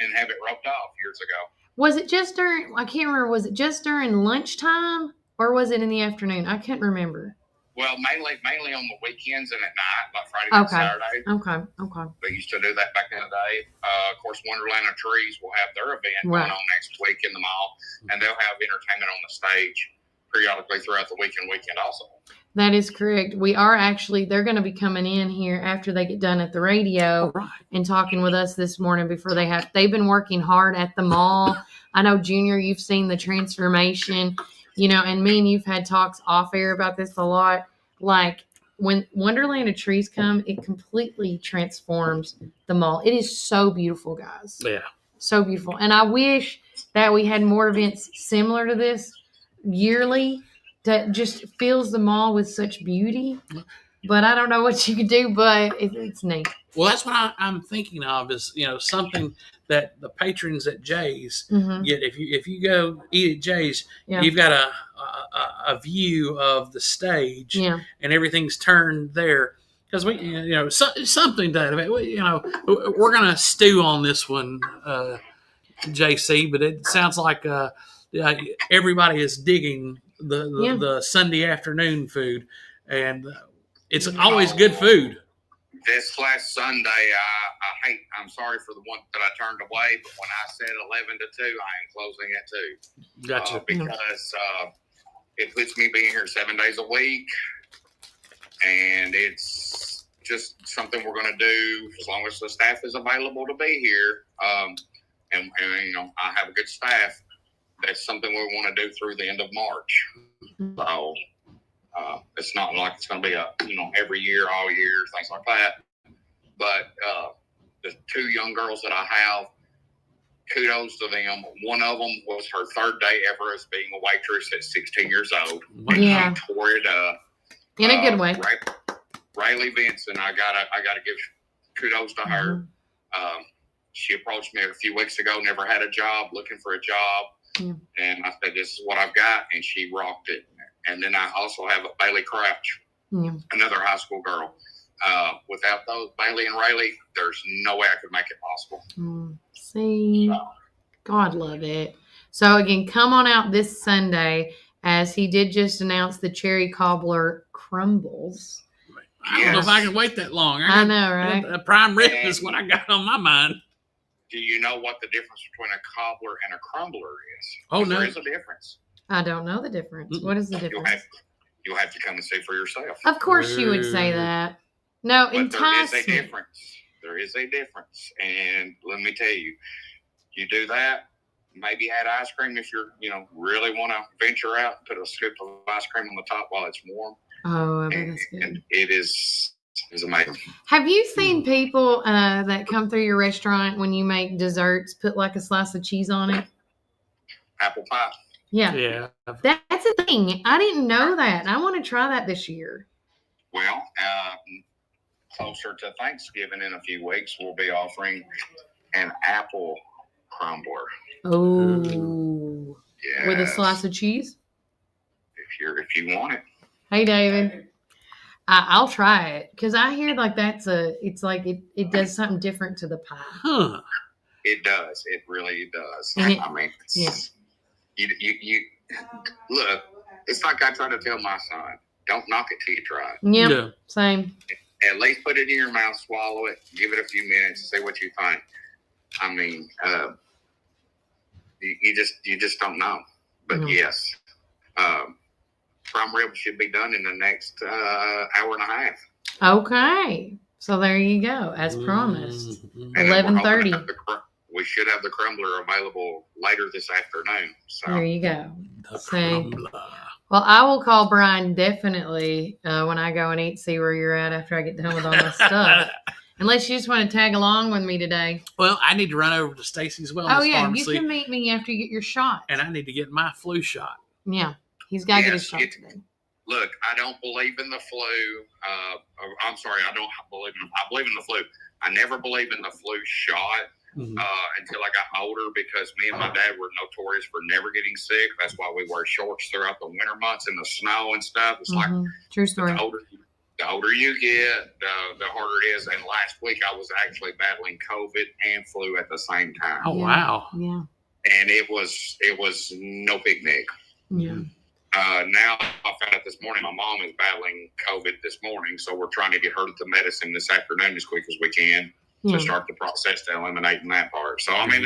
and have it roped off years ago. Was it just during, I can't remember, was it just during lunchtime or was it in the afternoon? I can't remember. Well, mainly on the weekends and at night, like Friday and Saturday. Okay. They used to do that back in the day. Of course, Wonderland of Trees will have their event going on next week in the mall, and they'll have entertainment on the stage periodically throughout the weekend also. That is correct. We are actually, they're going to be coming in here after they get done at the radio and talking with us this morning before they've been working hard at the mall. I know, Junior, you've seen the transformation. And me and you've had talks off air about this a lot. Like when Wonderland of Trees come, it completely transforms the mall. It is so beautiful, guys. Yeah. So beautiful. And I wish that we had more events similar to this yearly that just fills the mall with such beauty. But I don't know what you could do, but it's neat. Well, that's what I'm thinking of is, something that the patrons at Jay's get. If you go eat at Jay's, you've got a view of the stage and everything's turned there. Because something that, we're going to stew on this one, JC, but it sounds like everybody is digging the Sunday afternoon food, and it's always good food. This last Sunday, I'm sorry for the one that I turned away, but when I said 11 to 2, I am closing at 2. Gotcha. Because it puts me being here 7 days a week, and it's just something we're going to do as long as the staff is available to be here. And I have a good staff. That's something we want to do through the end of March. So it's not like it's going to be every year, all year, things like that. But the two young girls that I have, kudos to them. One of them was her third day ever as being a waitress at 16 years old. Yeah. She tore it up. In a good way. Rayleigh Vincent, I gotta give kudos to her. She approached me a few weeks ago, never had a job, looking for a job. And I said, this is what I've got. And she rocked it. And then I also have a Bailey Crouch, another high school girl. Without those, Bailey and Rayleigh, there's no way I could make it possible. See, God love it. So again, come on out this Sunday, as he did just announce the cherry cobbler crumbles. I don't know if I can wait that long. I know, right? A prime rib is what I got on my mind. Do you know what the difference between a cobbler and a crumbler is? Oh, no. There is a difference. I don't know the difference. What is the difference? You'll have to come and see for yourself. Of course you would say that. No, but entice there is a me. difference. There is a difference. And let me tell you, you do that, maybe add ice cream if you're, really want to venture out, put a scoop of ice cream on the top while it's warm. Oh, I bet that's good. And it is amazing. Have you seen people that come through your restaurant when you make desserts put like a slice of cheese on it? Apple pie. Yeah. That's a thing. I didn't know that. I want to try that this year. Well, closer to Thanksgiving in a few weeks, we'll be offering an apple crumbler. Oh. Yes. With a slice of cheese? If you want it. Hey, David. I'll try it because I hear like it's like it does something different to the pie. Huh. It does. It really does. You look, it's like I try to tell my son, don't knock it till you try it. Yeah. Same. At least put it in your mouth, swallow it, give it a few minutes, see what you think. I mean, you just don't know. But yes, prime rib should be done in the next hour and a half. Okay, so there you go, as promised. 11:30. We should have the crumbler available later this afternoon. So there you go. Well, I will call Brian definitely when I go and eat, see where you're at after I get done with all my stuff. Unless you just want to tag along with me today. Well, I need to run over to Stacy's Wellness Pharmacy. You can meet me after you get your shot. And I need to get my flu shot. Yeah, he's got to get his shot today. Look, I don't believe in the flu. I'm sorry, I believe in the flu. I never believed in the flu shot until I got older because me and my dad were notorious for never getting sick. That's why we wear shorts throughout the winter months in the snow and stuff. It's like true story. The older you get, the harder it is. And last week I was actually battling COVID and flu at the same time. Oh, wow. Yeah. And it was no picnic. Yeah. Now I found out this morning my mom is battling COVID this morning, so we're trying to get her the medicine this afternoon as quick as we can to start the process to eliminating that part. So I mean,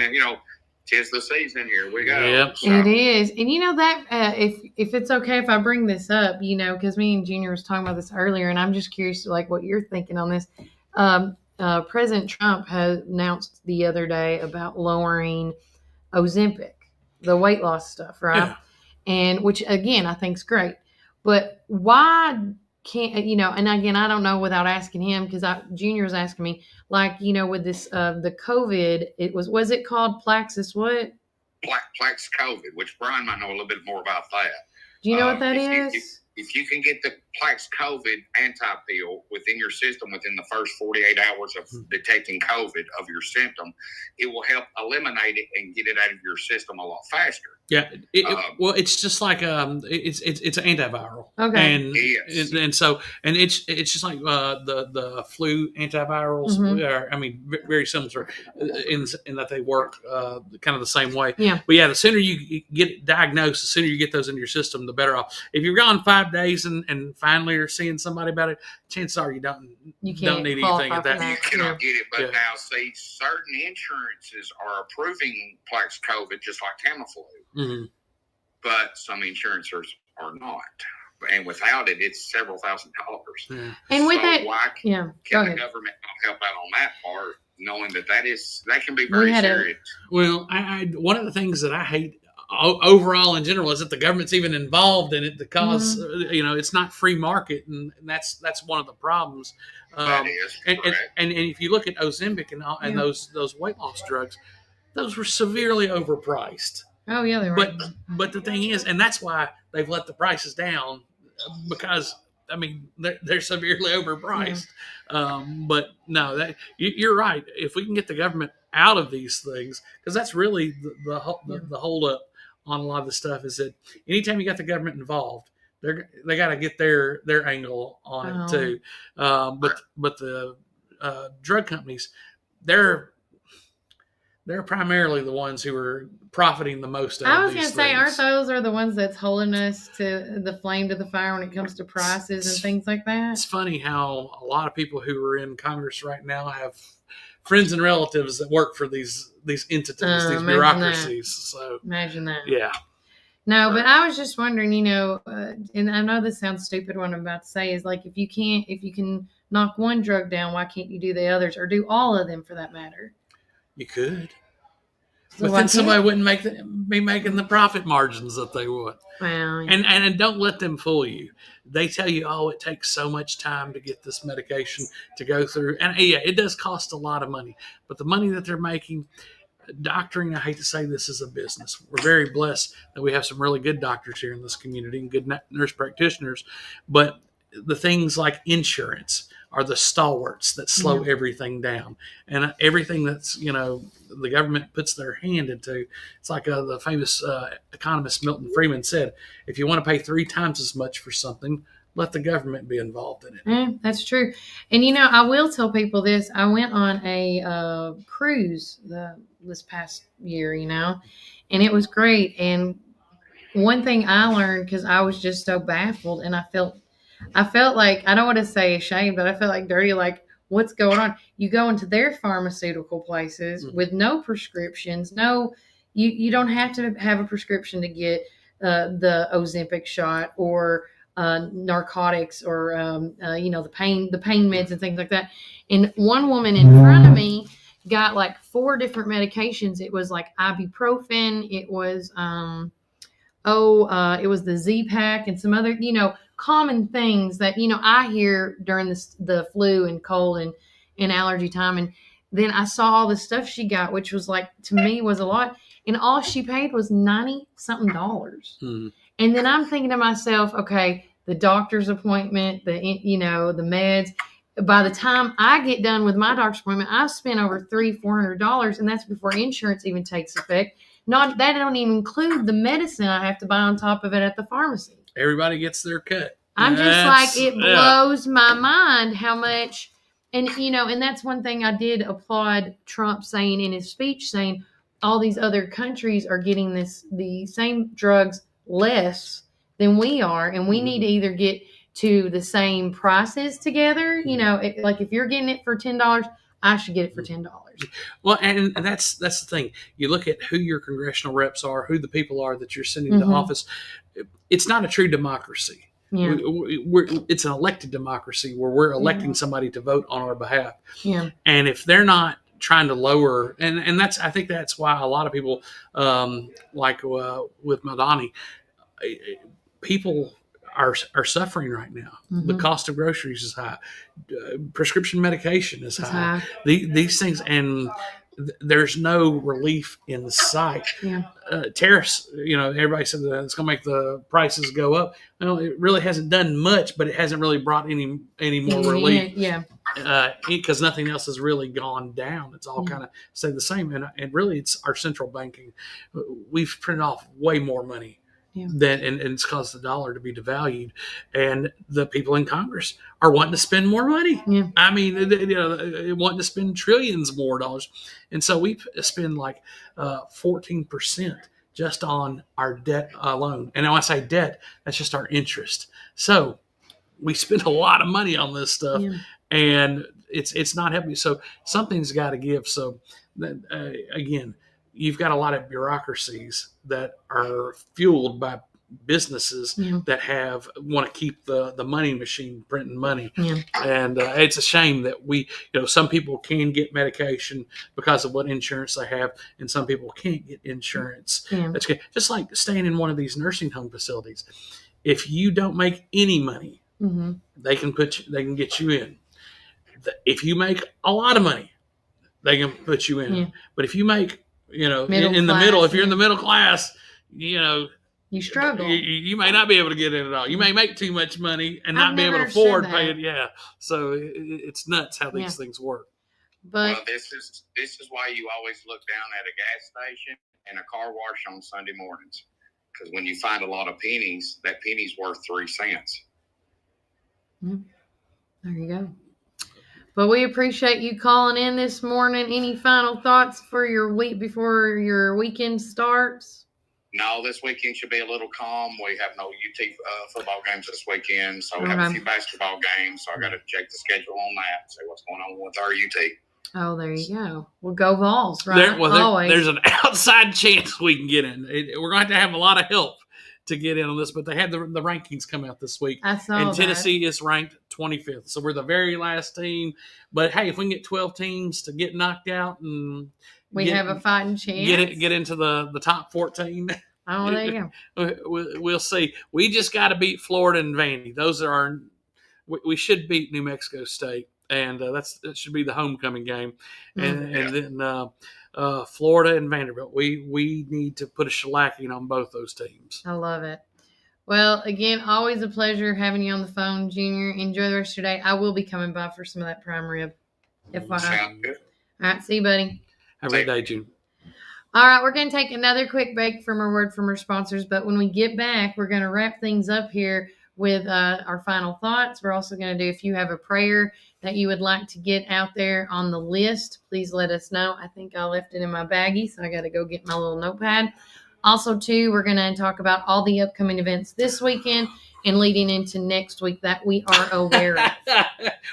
tis the season. Here we go. Yep. So. It is, and that if it's okay if I bring this up, because me and Junior was talking about this earlier, and I'm just curious like what you're thinking on this. President Trump has announced the other day about lowering Ozempic, the weight loss stuff, right? Yeah. And which again I think is great, but why can't and again I don't know without asking him because Junior was asking me like with this the COVID was it called Plaxis what? Plax COVID, which Brian might know a little bit more about that. Do you know what that is? If you can get the Plax COVID anti-pill within your system within the first 48 hours of detecting COVID of your symptom, it will help eliminate it and get it out of your system a lot faster. Yeah. Well, it's just like it's an antiviral. Okay. And it's just like the flu antivirals. Very similar in that they work kind of the same way. Yeah. But yeah, the sooner you get it diagnosed, the sooner you get those in your system, the better off. If you're gone 5 days and finally are seeing somebody about it, chances are you don't need anything at that. You cannot get it, but now see, certain insurances are approving Plax COVID just like Tamiflu. Mm-hmm. But some insurances are not. And without it, it's several $1,000s. Yeah. And with that, why can the government not help out on that part, knowing that can be very serious? Well, I one of the things that I hate overall in general is that the government's even involved in it because it's not free market, and that's one of the problems. That is correct. And if you look at Ozempic and those weight loss drugs, those were severely overpriced. Oh yeah, they were. But the thing is, and that's why they've let the prices down because they're severely overpriced. Yeah. But no, you're right. If we can get the government out of these things, because that's really the hold up on a lot of the stuff is that anytime you got the government involved, They got to get their angle on it too. But the drug companies, they're primarily the ones who are profiting the most out I of was these going to say, things. aren't those are the ones that's holding us to the flame to the fire when it comes to prices and things like that? It's funny how a lot of people who are in Congress right now have friends and relatives that work for these entities, these bureaucracies. So imagine that. Yeah. No, but I was just wondering, and I know this sounds stupid. What I'm about to say is like, if you can knock one drug down, why can't you do the others or do all of them for that matter? You could. So but then somebody wouldn't be making the profit margins that they would. Well, yeah. And don't let them fool you. They tell you, oh, it takes so much time to get this medication to go through. And yeah, it does cost a lot of money. But the money that they're making, doctoring, I hate to say this is a business. We're very blessed that we have some really good doctors here in this community and good nurse practitioners. But the things like insurance are the stalwarts that slow everything down. And everything that's, the government puts their hand into, it's like the famous economist Milton Friedman said, if you want to pay 3 times as much for something, let the government be involved in it. Yeah, that's true. And, I will tell people this. I went on a cruise this past year, and it was great. And one thing I learned, because I was just so baffled, and I felt like, I don't want to say ashamed, but I felt like dirty, like, what's going on? You go into their pharmaceutical places with no prescriptions, you don't have to have a prescription to get the Ozempic shot or narcotics or the pain meds and things like that. And one woman in front of me got like 4 different medications. It was like ibuprofen. It was it was the Z-Pack and some other common things that I hear during the flu and cold and allergy time. And then I saw all the stuff she got, which was like, to me, was a lot, and all she paid was $90 something. And then I'm thinking to myself, okay, the doctor's appointment, the meds. By the time I get done with my doctor's appointment, I've spent over $300-400, and that's before insurance even takes effect. That don't even include the medicine I have to buy on top of it at the pharmacy. Everybody gets their cut. I'm just like, it blows my mind how much, and that's one thing I did applaud Trump saying in his speech, saying all these other countries are getting the same drugs less than we are, and we need to either get to the same prices together. Like if you're getting it for $10, I should get it for $10. Well, and that's the thing. You look at who your congressional reps are, who the people are that you're sending to office. It's not a true democracy. Yeah. It's an elected democracy where we're electing somebody to vote on our behalf. Yeah. And if they're not trying to lower, and I think that's why a lot of people, with Madani, people are suffering right now. The cost of groceries is high. Prescription medication is high. These things, and there's no relief in sight. Yeah. Tariffs, everybody said that it's going to make the prices go up. Well, it really hasn't done much, but it hasn't really brought any more relief. Yeah. Because nothing else has really gone down. It's all kind of stayed the same. And really, it's our central banking. We've printed off way more money. Yeah. And it's caused the dollar to be devalued, and the people in Congress are wanting to spend more money. Yeah. I mean, wanting to spend trillions more dollars, and so we spend like 14% just on our debt alone. And when I say debt, that's just our interest. So we spend a lot of money on this stuff, and it's not helping. So something's got to give. So again. You've got a lot of bureaucracies that are fueled by businesses that want to keep the money machine printing money. Yeah. And it's a shame that some people can get medication because of what insurance they have, and some people can't get insurance. Yeah. That's good. Just like staying in one of these nursing home facilities. If you don't make any money, they can get you in. If you make a lot of money, they can put you in. Yeah. But if you make in the class, middle, if you're in the middle class, you struggle. You may not be able to get in at all. You may make too much money and not be able to afford paying. Yeah. So it's nuts how these things work. But this is why you always look down at a gas station and a car wash on Sunday mornings, Because when you find a lot of pennies, that penny's worth 3 cents. There you go. But we appreciate you calling in this morning. Any final thoughts for your week before your weekend starts? No, this weekend should be a little calm. We have no UT football games this weekend, so we have a few basketball games. So I got to check the schedule on that, see what's going on with our UT. Oh, there you go. We'll go Vols, right? There's an outside chance we can get in. We're going to have a lot of help to get in on this, but they had the rankings come out this week. I saw and Tennessee is ranked 25th. So we're the very last team. But hey, if we can get 12 teams to get knocked out and we have a fighting chance. Get into the top 14. Oh, there you go. We'll see. We just got to beat Florida and Vandy. Those are we should beat New Mexico State. And that should be the homecoming game. And then Florida and Vanderbilt. We need to put a shellacking on both those teams. I love it. Well, again, always a pleasure having you on the phone, Junior. Enjoy the rest of your day. I will be coming by for some of that prime rib. FYI. Sound good. All right, see you, buddy. Have a good day, June. All right, we're going to take another quick break from our word from our sponsors. But when we get back, we're going to wrap things up here with our final thoughts. We're also going to do, if you have a prayer that you would like to get out there on the list, please let us know. I think I left it in my baggie, so I got to go get my little notepad. Also, too, we're going to talk about all the upcoming events this weekend and leading into next week that we are aware of.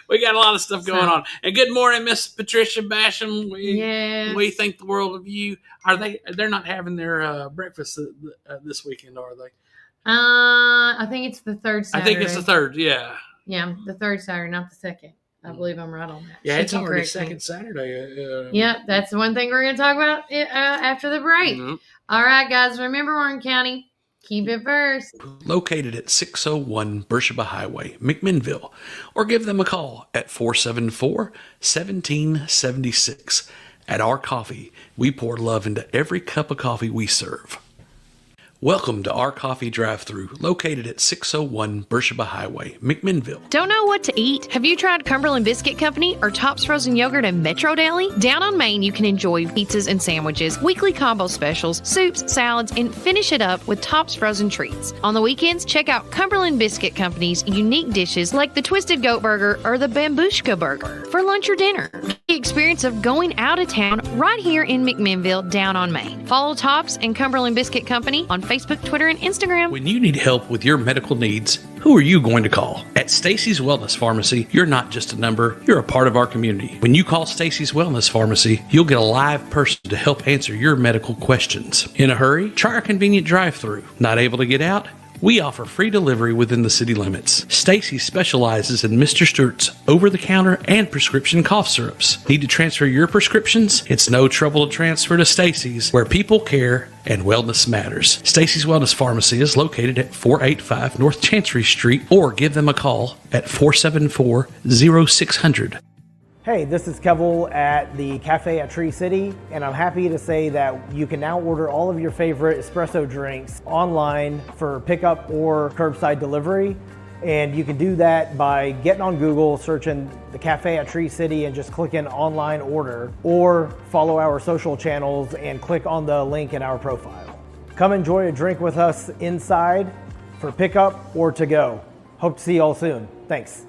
We got a lot of stuff going on. And good morning, Miss Patricia Basham. We think the world of you. They're not having their breakfast this weekend, are they? I think it's the third Saturday. I think it's the third, yeah. Yeah, the third Saturday, not the second. I believe I'm right on that. Yeah, it's already second Saturday. Yeah, that's the one thing we're going to talk about after the break. Mm-hmm. All right, guys, remember Warren County, keep it first. Located at 601 Beersheba Highway, McMinnville, or give them a call at 474-1776. At Our Coffee, we pour love into every cup of coffee we serve. Welcome to Our Coffee Drive-Thru, located at 601 Beersheba Highway, McMinnville. Don't know what to eat? Have you tried Cumberland Biscuit Company or Tops Frozen Yogurt and Metro Deli? Down on Main, you can enjoy pizzas and sandwiches, weekly combo specials, soups, salads, and finish it up with Tops Frozen Treats. On the weekends, check out Cumberland Biscuit Company's unique dishes like the Twisted Goat Burger or the Bambushka Burger for lunch or dinner. The experience of going out of town right here in McMinnville, down on Main. Follow Tops and Cumberland Biscuit Company on Facebook, Twitter, and Instagram. When you need help with your medical needs, who are you going to call? At Stacy's Wellness Pharmacy, you're not just a number, you're a part of our community. When you call Stacy's Wellness Pharmacy, you'll get a live person to help answer your medical questions. In a hurry? Try our convenient drive-thru. Not able to get out? We offer free delivery within the city limits. Stacy specializes in Mr. Stewart's over-the-counter and prescription cough syrups. Need to transfer your prescriptions? It's no trouble to transfer to Stacy's, where people care and wellness matters. Stacy's Wellness Pharmacy is located at 485 North Chancery Street, or give them a call at 474-0600. Hey, this is Kevel at the Cafe at Tree City, and I'm happy to say that you can now order all of your favorite espresso drinks online for pickup or curbside delivery. And you can do that by getting on Google, searching the Cafe at Tree City and just clicking online order, or follow our social channels and click on the link in our profile. Come enjoy a drink with us inside for pickup or to go. Hope to see you all soon. Thanks.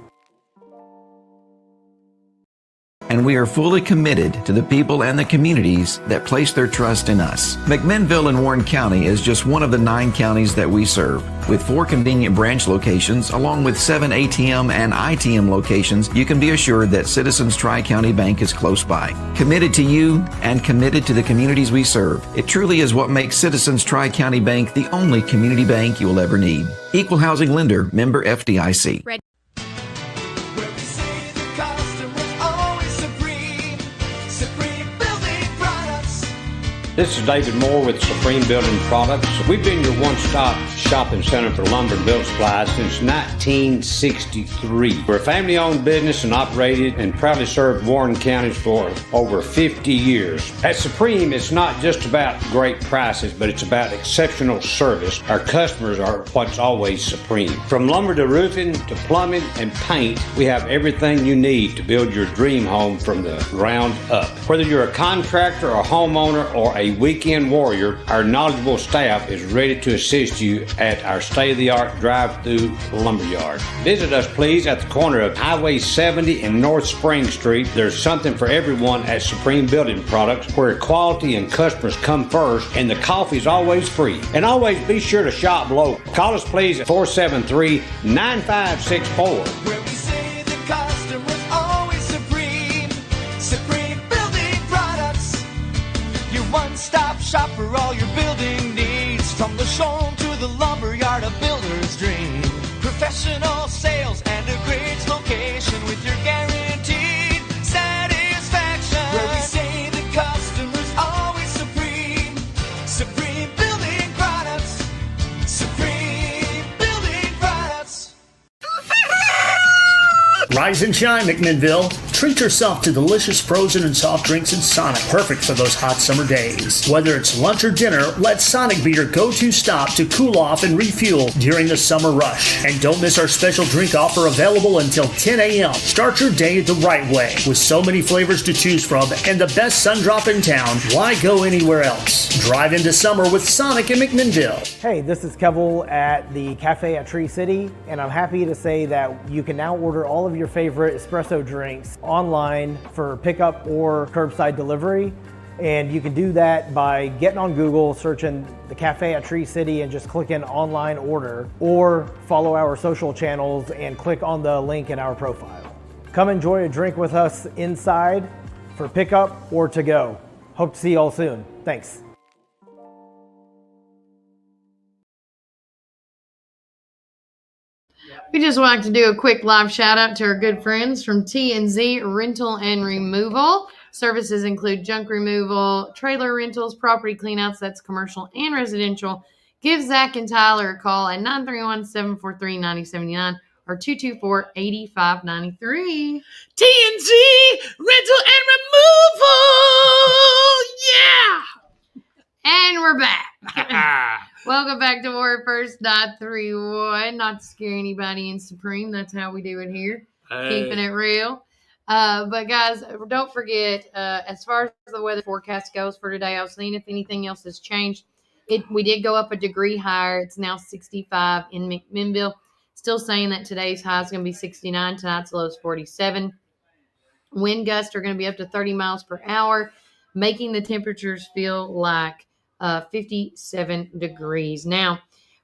And we are fully committed to the people and the communities that place their trust in us. McMinnville in Warren County is just one of the 9 counties that we serve. With 4 convenient branch locations, along with 7 ATM and ITM locations, you can be assured that Citizens Tri-County Bank is close by. Committed to you and committed to the communities we serve. It truly is what makes Citizens Tri-County Bank the only community bank you'll ever need. Equal Housing Lender, member FDIC. This is David Moore with Supreme Building Products. We've been your one-stop shopping center for lumber and building supplies since 1963. We're a family-owned business and operated and proudly served Warren County for over 50 years. At Supreme, it's not just about great prices, but it's about exceptional service. Our customers are what's always supreme. From lumber to roofing to plumbing and paint, we have everything you need to build your dream home from the ground up. Whether you're a contractor, a homeowner, or a a weekend warrior, our knowledgeable staff is ready to assist you at our state-of-the-art drive-through lumberyard. Visit us, please, at the corner of Highway 70 and North Spring Street. There's something for everyone at Supreme Building Products, where quality and customers come first, and the coffee is always free. And always be sure to shop local. Call us, please, at 473-9564. Where we say the customer's always supreme. Supreme Building Products. Your one-stop shop for all your building needs. From the showroom to the lumberyard, a builder's dream. Professional sales and a great location with your guaranteed satisfaction. Where we say the customer's always supreme. Supreme Building Products. Supreme Building Products. Rise and shine, McMinnville. Treat yourself to delicious frozen and soft drinks in Sonic, perfect for those hot summer days. Whether it's lunch or dinner, let Sonic be your go-to stop to cool off and refuel during the summer rush. And don't miss our special drink offer available until 10 a.m. Start your day the right way. With so many flavors to choose from and the best sun drop in town, why go anywhere else? Drive into summer with Sonic in McMinnville. Hey, this is Kevel at the Cafe at Tree City, and I'm happy to say that you can now order all of your favorite espresso drinks online for pickup or curbside delivery. And you can do that by getting on Google, searching the Cafe at Tree City and just clicking online order, or follow our social channels and click on the link in our profile. Come enjoy a drink with us inside for pickup or to go. Hope to see you all soon. Thanks. We just like to do a quick live shout out to our good friends from T&Z Rental and Removal. Services include junk removal, trailer rentals, property cleanouts, that's commercial and residential. Give Zach and Tyler a call at 931-743-9079 or 224-8593. T&Z Rental and Removal! Yeah! And we're back. Welcome back to Warrior First 931. Not to scare anybody in Supreme. That's how we do it here. Hey. Keeping it real. But guys, don't forget, as far as the weather forecast goes for today, I was seeing if anything else has changed. We did go up a degree higher. It's now 65 in McMinnville. Still saying that today's high is going to be 69. Tonight's low is 47. Wind gusts are going to be up to 30 miles per hour, making the temperatures feel like 57 degrees. Now,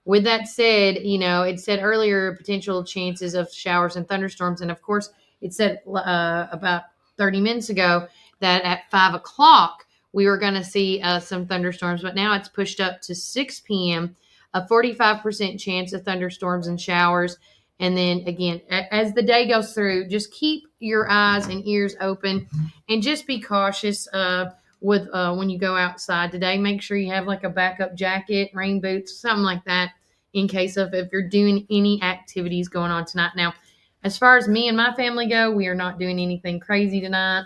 with that said, it said earlier potential chances of showers and thunderstorms. And of course, it said about 30 minutes ago that at 5 o'clock we were going to see some thunderstorms, but now it's pushed up to 6 p.m., a 45% chance of thunderstorms and showers. And then again, as the day goes through, just keep your eyes and ears open and just be cautious with when you go outside today. Make sure you have like a backup jacket, rain boots, something like that in case of if you're doing any activities going on tonight. Now, as far as me and my family go, we are not doing anything crazy tonight.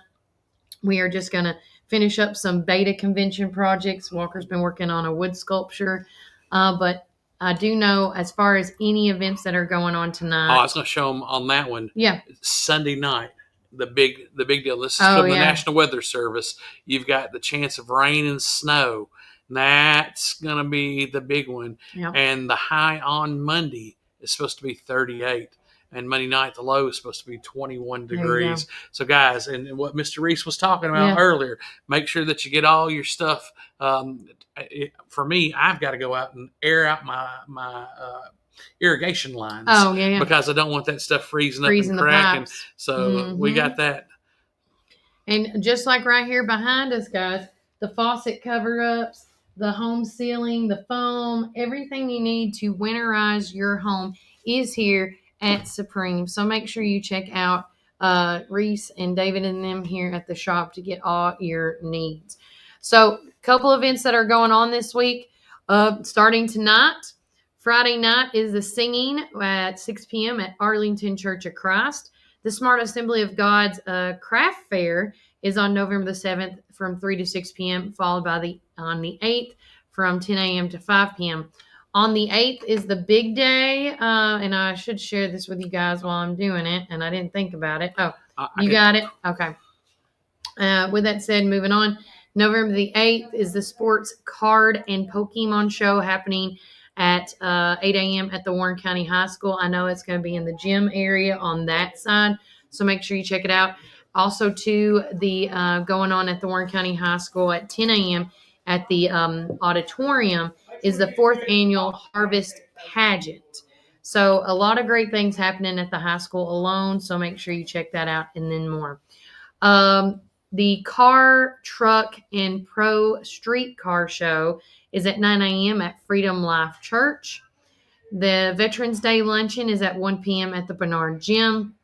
We are just going to finish up some beta convention projects. Walker's been working on a wood sculpture, but I do know as far as any events that are going on tonight. Oh, I was going to show them on that one. Yeah. Sunday night. The big deal. This is from the National Weather Service. You've got the chance of rain and snow. That's going to be the big one. Yep. And the high on Monday is supposed to be 38. And Monday night, the low is supposed to be 21 degrees. So, guys, and what Mr. Reece was talking about earlier, make sure that you get all your stuff. For me, I've got to go out and air out my irrigation lines. Oh, yeah. Because I don't want that stuff freezing up and cracking. So we got that. And just like right here behind us, guys, the faucet cover-ups, the home ceiling, the foam, everything you need to winterize your home is here at Supreme. So make sure you check out Reece and David and them here at the shop to get all your needs. So a couple events that are going on this week. Starting tonight, Friday night is the singing at 6 p.m. at Arlington Church of Christ. The Smart Assembly of God's craft fair is on November the 7th from 3 to 6 p.m., followed by on the 8th from 10 a.m. to 5 p.m. On the 8th is the big day, and I should share this with you guys while I'm doing it, and I didn't think about it. Oh, you got it? Okay. With that said, moving on. November the 8th is the Sports Card and Pokemon Show happening at 8 a.m. at the Warren County High School. I know it's going to be in the gym area on that side, so make sure you check it out. Also, too, the going on at the Warren County High School at 10 a.m. at the auditorium is the 4th annual Harvest Pageant. So a lot of great things happening at the high school alone, so make sure you check that out and then more. The Car, Truck, and Pro Street Car Show is at 9 a.m. at Freedom Life Church. The Veterans Day Luncheon is at 1 p.m. at the Bernard Gym.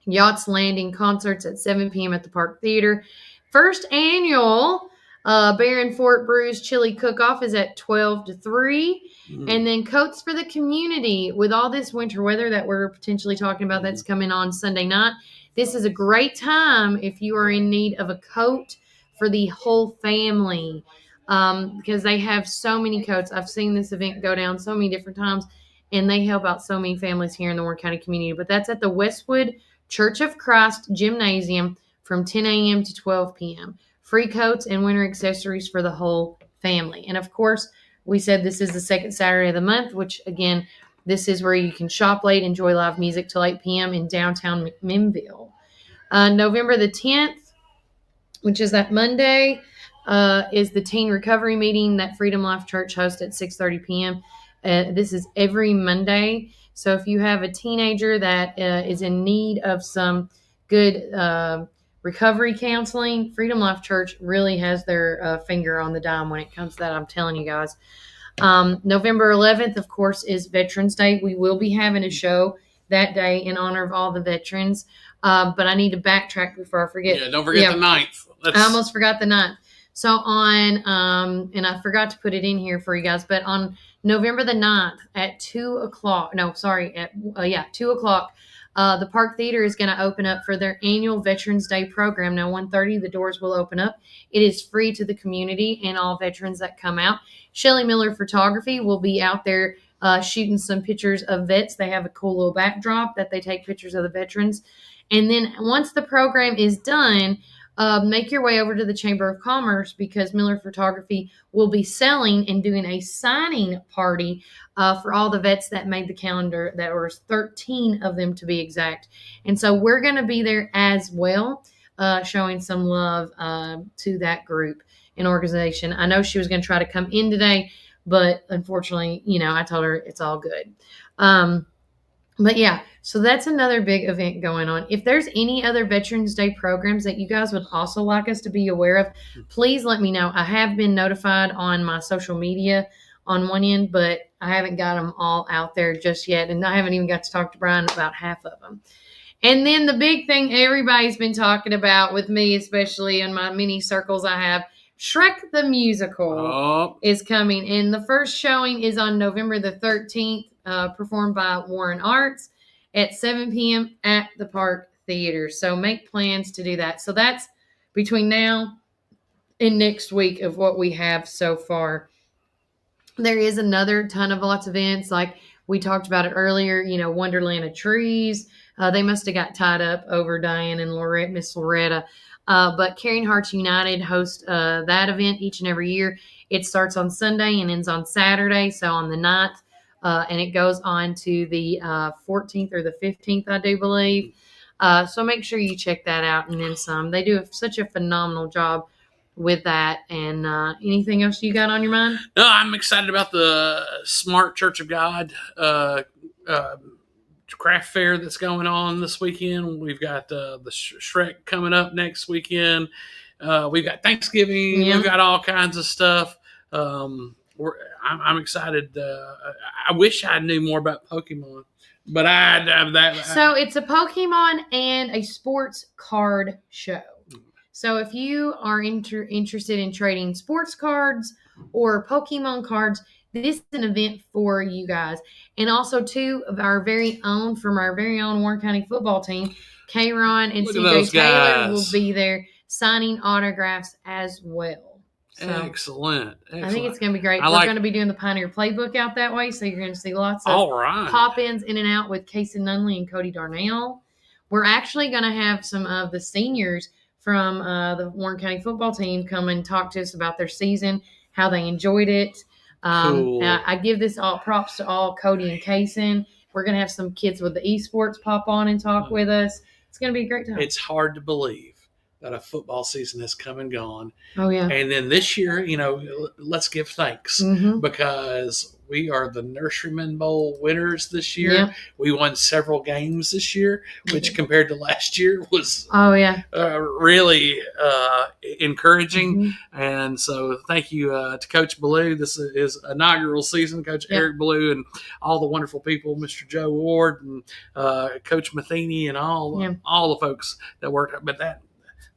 Yachts Landing concerts at 7 p.m. at the Park Theater. First annual Barron Fort Brews Chili Cook-Off is at 12 to 3. And then Coats for the Community, with all this winter weather that we're potentially talking about that's coming on Sunday night. This is a great time if you are in need of a coat for the whole family, because they have so many coats. I've seen this event go down so many different times, and they help out so many families here in the Warren County community. But that's at the Westwood Church of Christ Gymnasium from 10 a.m. to 12 p.m. Free coats and winter accessories for the whole family. And, of course, we said this is the second Saturday of the month, which, again, this is where you can shop late, enjoy live music till 8 p.m. in downtown McMinnville. November the 10th, which is that Monday, is the teen recovery meeting that Freedom Life Church hosts at 6:30 p.m. This is every Monday. So if you have a teenager that is in need of some good recovery counseling, Freedom Life Church really has their finger on the dime when it comes to that. I'm telling you guys. November 11th, of course, is Veterans Day. We will be having a show that day in honor of all the veterans. But I need to backtrack before I forget. Yeah, don't forget the 9th. I almost forgot the 9th. So on, and I forgot to put it in here for you guys, but on November the 9th at 2 o'clock, 2 o'clock, the Park Theater is going to open up for their annual Veterans Day program. Now, 1:30, the doors will open up. It is free to the community and all veterans that come out. Shelley Miller Photography will be out there shooting some pictures of vets. They have a cool little backdrop that they take pictures of the veterans. And then once the program is done, make your way over to the Chamber of Commerce, because Miller Photography will be selling and doing a signing party for all the vets that made the calendar. There were 13 of them to be exact. And so we're going to be there as well, showing some love to that group and organization. I know she was going to try to come in today, but unfortunately, I told her it's all good. But yeah, so that's another big event going on. If there's any other Veterans Day programs that you guys would also like us to be aware of, please let me know. I have been notified on my social media on one end, but I haven't got them all out there just yet. And I haven't even got to talk to Brian about half of them. And then the big thing everybody's been talking about with me, especially in my mini circles I have, Shrek the Musical is coming. And the first showing is on November the 13th. Performed by Warren Arts at 7 p.m. at the Park Theater. So make plans to do that. So that's between now and next week of what we have so far. There is another ton of lots of events, like we talked about it earlier, Wonderland of Trees. They must have got tied up over Diane and Miss Loretta. But Caring Hearts United hosts that event each and every year. It starts on Sunday and ends on Saturday. So on the 9th, and it goes on to the 14th or the 15th, I do believe. So make sure you check that out and then some. They do such a phenomenal job with that. And anything else you got on your mind? No, I'm excited about the Smart Church of God craft fair that's going on this weekend. We've got the Shrek coming up next weekend. We've got Thanksgiving. Yeah. We've got all kinds of stuff. I'm excited. I wish I knew more about Pokemon, but So it's a Pokemon and a sports card show. So if you are interested in trading sports cards or Pokemon cards, this is an event for you guys. And also, too, of our very own Warren County football team, K-Ron and CJ Taylor will be there signing autographs as well. So Excellent. I think it's going to be great. We're going to be doing the Pioneer Playbook out that way, so you're going to see lots of pop-ins in and out with Casey Nunley and Cody Darnell. We're actually going to have some of the seniors from the Warren County football team come and talk to us about their season, how they enjoyed it. Cool. I give this all props to all Cody and Kaysen. We're going to have some kids with the esports pop on and talk with us. It's going to be a great time. It's hard to believe that a football season has come and gone. Oh, yeah. And then this year, you know, let's give thanks because we are the Nurseryman Bowl winners this year. Yeah. We won several games this year, which compared to last year was really encouraging. And so thank you to Coach Ballou. This is his inaugural season, Coach Eric Ballou, and all the wonderful people, Mr. Joe Ward and Coach Matheny and all the folks that worked. But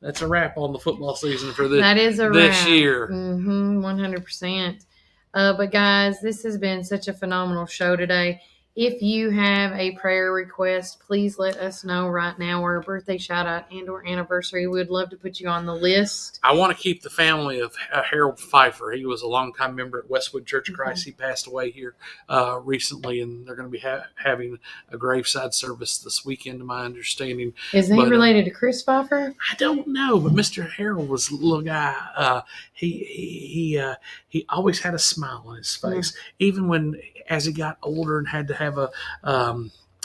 that's a wrap on the football season for this, that is a this wrap. year. 100%. But guys, this has been such a phenomenal show today. If you have a prayer request, please let us know right now, or a birthday shout out and or anniversary. We'd love to put you on the list. I want to keep the family of Harold Pfeiffer. He was a longtime member at Westwood Church of Christ. He passed away here recently, and they're going to be having a graveside service this weekend, to my understanding. Is he related to Chris Pfeiffer? I don't know, but Mr. Harold was a little guy. He always had a smile on his face, even when as he got older and had to have a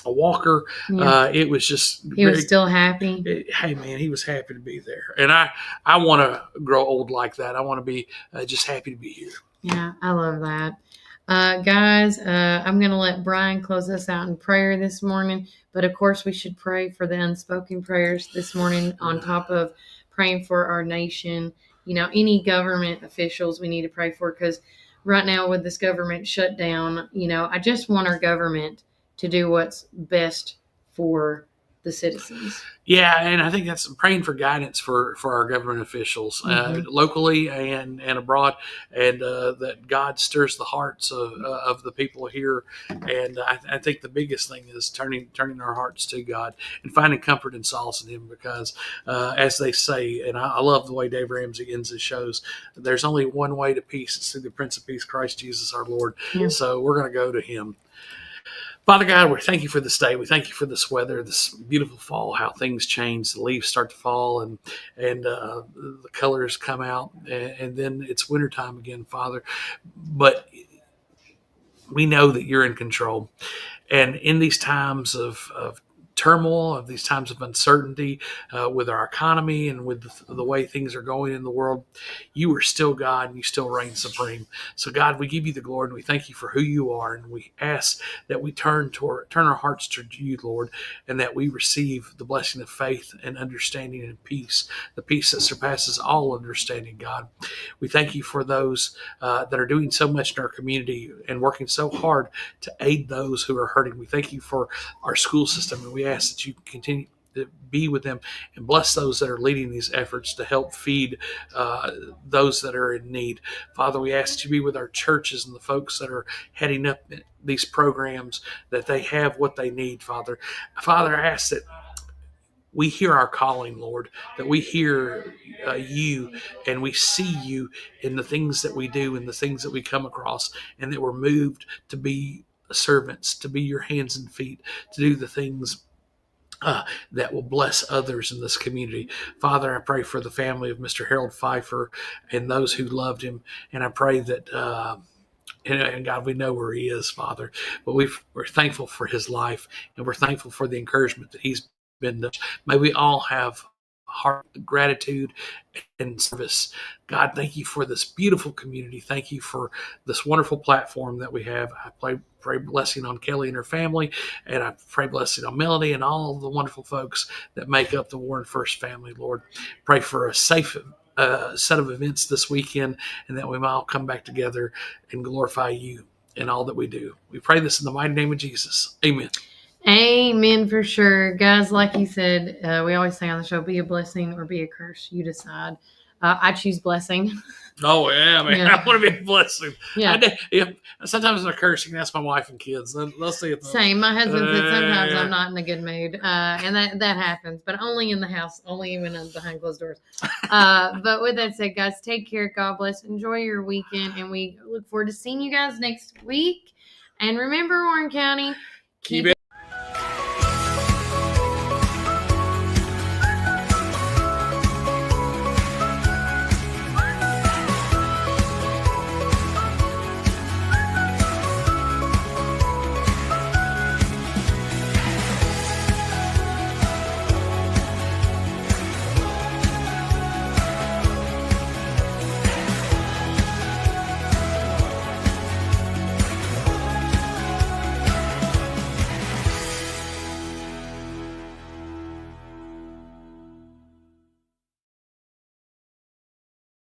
walker. It was just he was still happy. Hey man, he was happy to be there, and I want to grow old like that. I want to be just happy to be here. Yeah, I love that. Guys, I'm going to let Brian close us out in prayer this morning. But, of course, we should pray for the unspoken prayers this morning on top of praying for our nation. You know, any government officials we need to pray for, because right now with this government shutdown, you know, I just want our government to do what's best for the citizens. Yeah, and I think that's praying for guidance for our government officials locally and abroad, and that God stirs the hearts of the people here. And I think the biggest thing is turning our hearts to God and finding comfort and solace in Him, because as they say, and I love the way Dave Ramsey ends his shows, there's only one way to peace. It's through the Prince of Peace, Christ Jesus our Lord. Yeah. So we're going to go to Him. Father God, we thank you for this day. We thank you for this weather, this beautiful fall, how things change. The leaves start to fall and the colors come out, and then it's wintertime again, Father. But we know that you're in control. And in these times of turmoil, of these times of uncertainty with our economy and with the way things are going in the world, you are still God and you still reign supreme. So God, we give you the glory and we thank you for who you are, and we ask that we turn our hearts to you, Lord, and that we receive the blessing of faith and understanding and peace, the peace that surpasses all understanding, God. We thank you for those that are doing so much in our community and working so hard to aid those who are hurting. We thank you for our school system, and we ask that you continue to be with them and bless those that are leading these efforts to help feed those that are in need. Father, we ask that you be with our churches and the folks that are heading up these programs, that they have what they need, Father. Father, I ask that we hear our calling, Lord, that we hear you and we see you in the things that we do and the things that we come across, and that we're moved to be servants, to be your hands and feet, to do the things that will bless others in this community. Father, I pray for the family of Mr. Harold Pfeiffer and those who loved him, and I pray that and God, we know where he is, Father, but we're thankful for his life, and we're thankful for the encouragement that he's been done. May we all have heart gratitude and service. God, thank you for this beautiful community. Thank you for this wonderful platform that we have. I pray blessing on Kelly and her family, and I pray blessing on Melody and all the wonderful folks that make up the Warren First family, Lord. Pray for a safe set of events this weekend, and that we might all come back together and glorify you in all that we do. We pray this in the mighty name of Jesus. Amen. Amen, for sure. Guys, like you said, we always say on the show, be a blessing or be a curse. You decide. I choose blessing. Oh, yeah, man. Yeah. I want to be a blessing. Yeah. Sometimes it's a curse. You can ask my wife and kids. They'll see it. Same. My husband said sometimes I'm not in a good mood. And that happens, but only in the house, only even behind closed doors. But with that said, guys, take care. God bless. Enjoy your weekend. And we look forward to seeing you guys next week. And remember, Warren County, keep it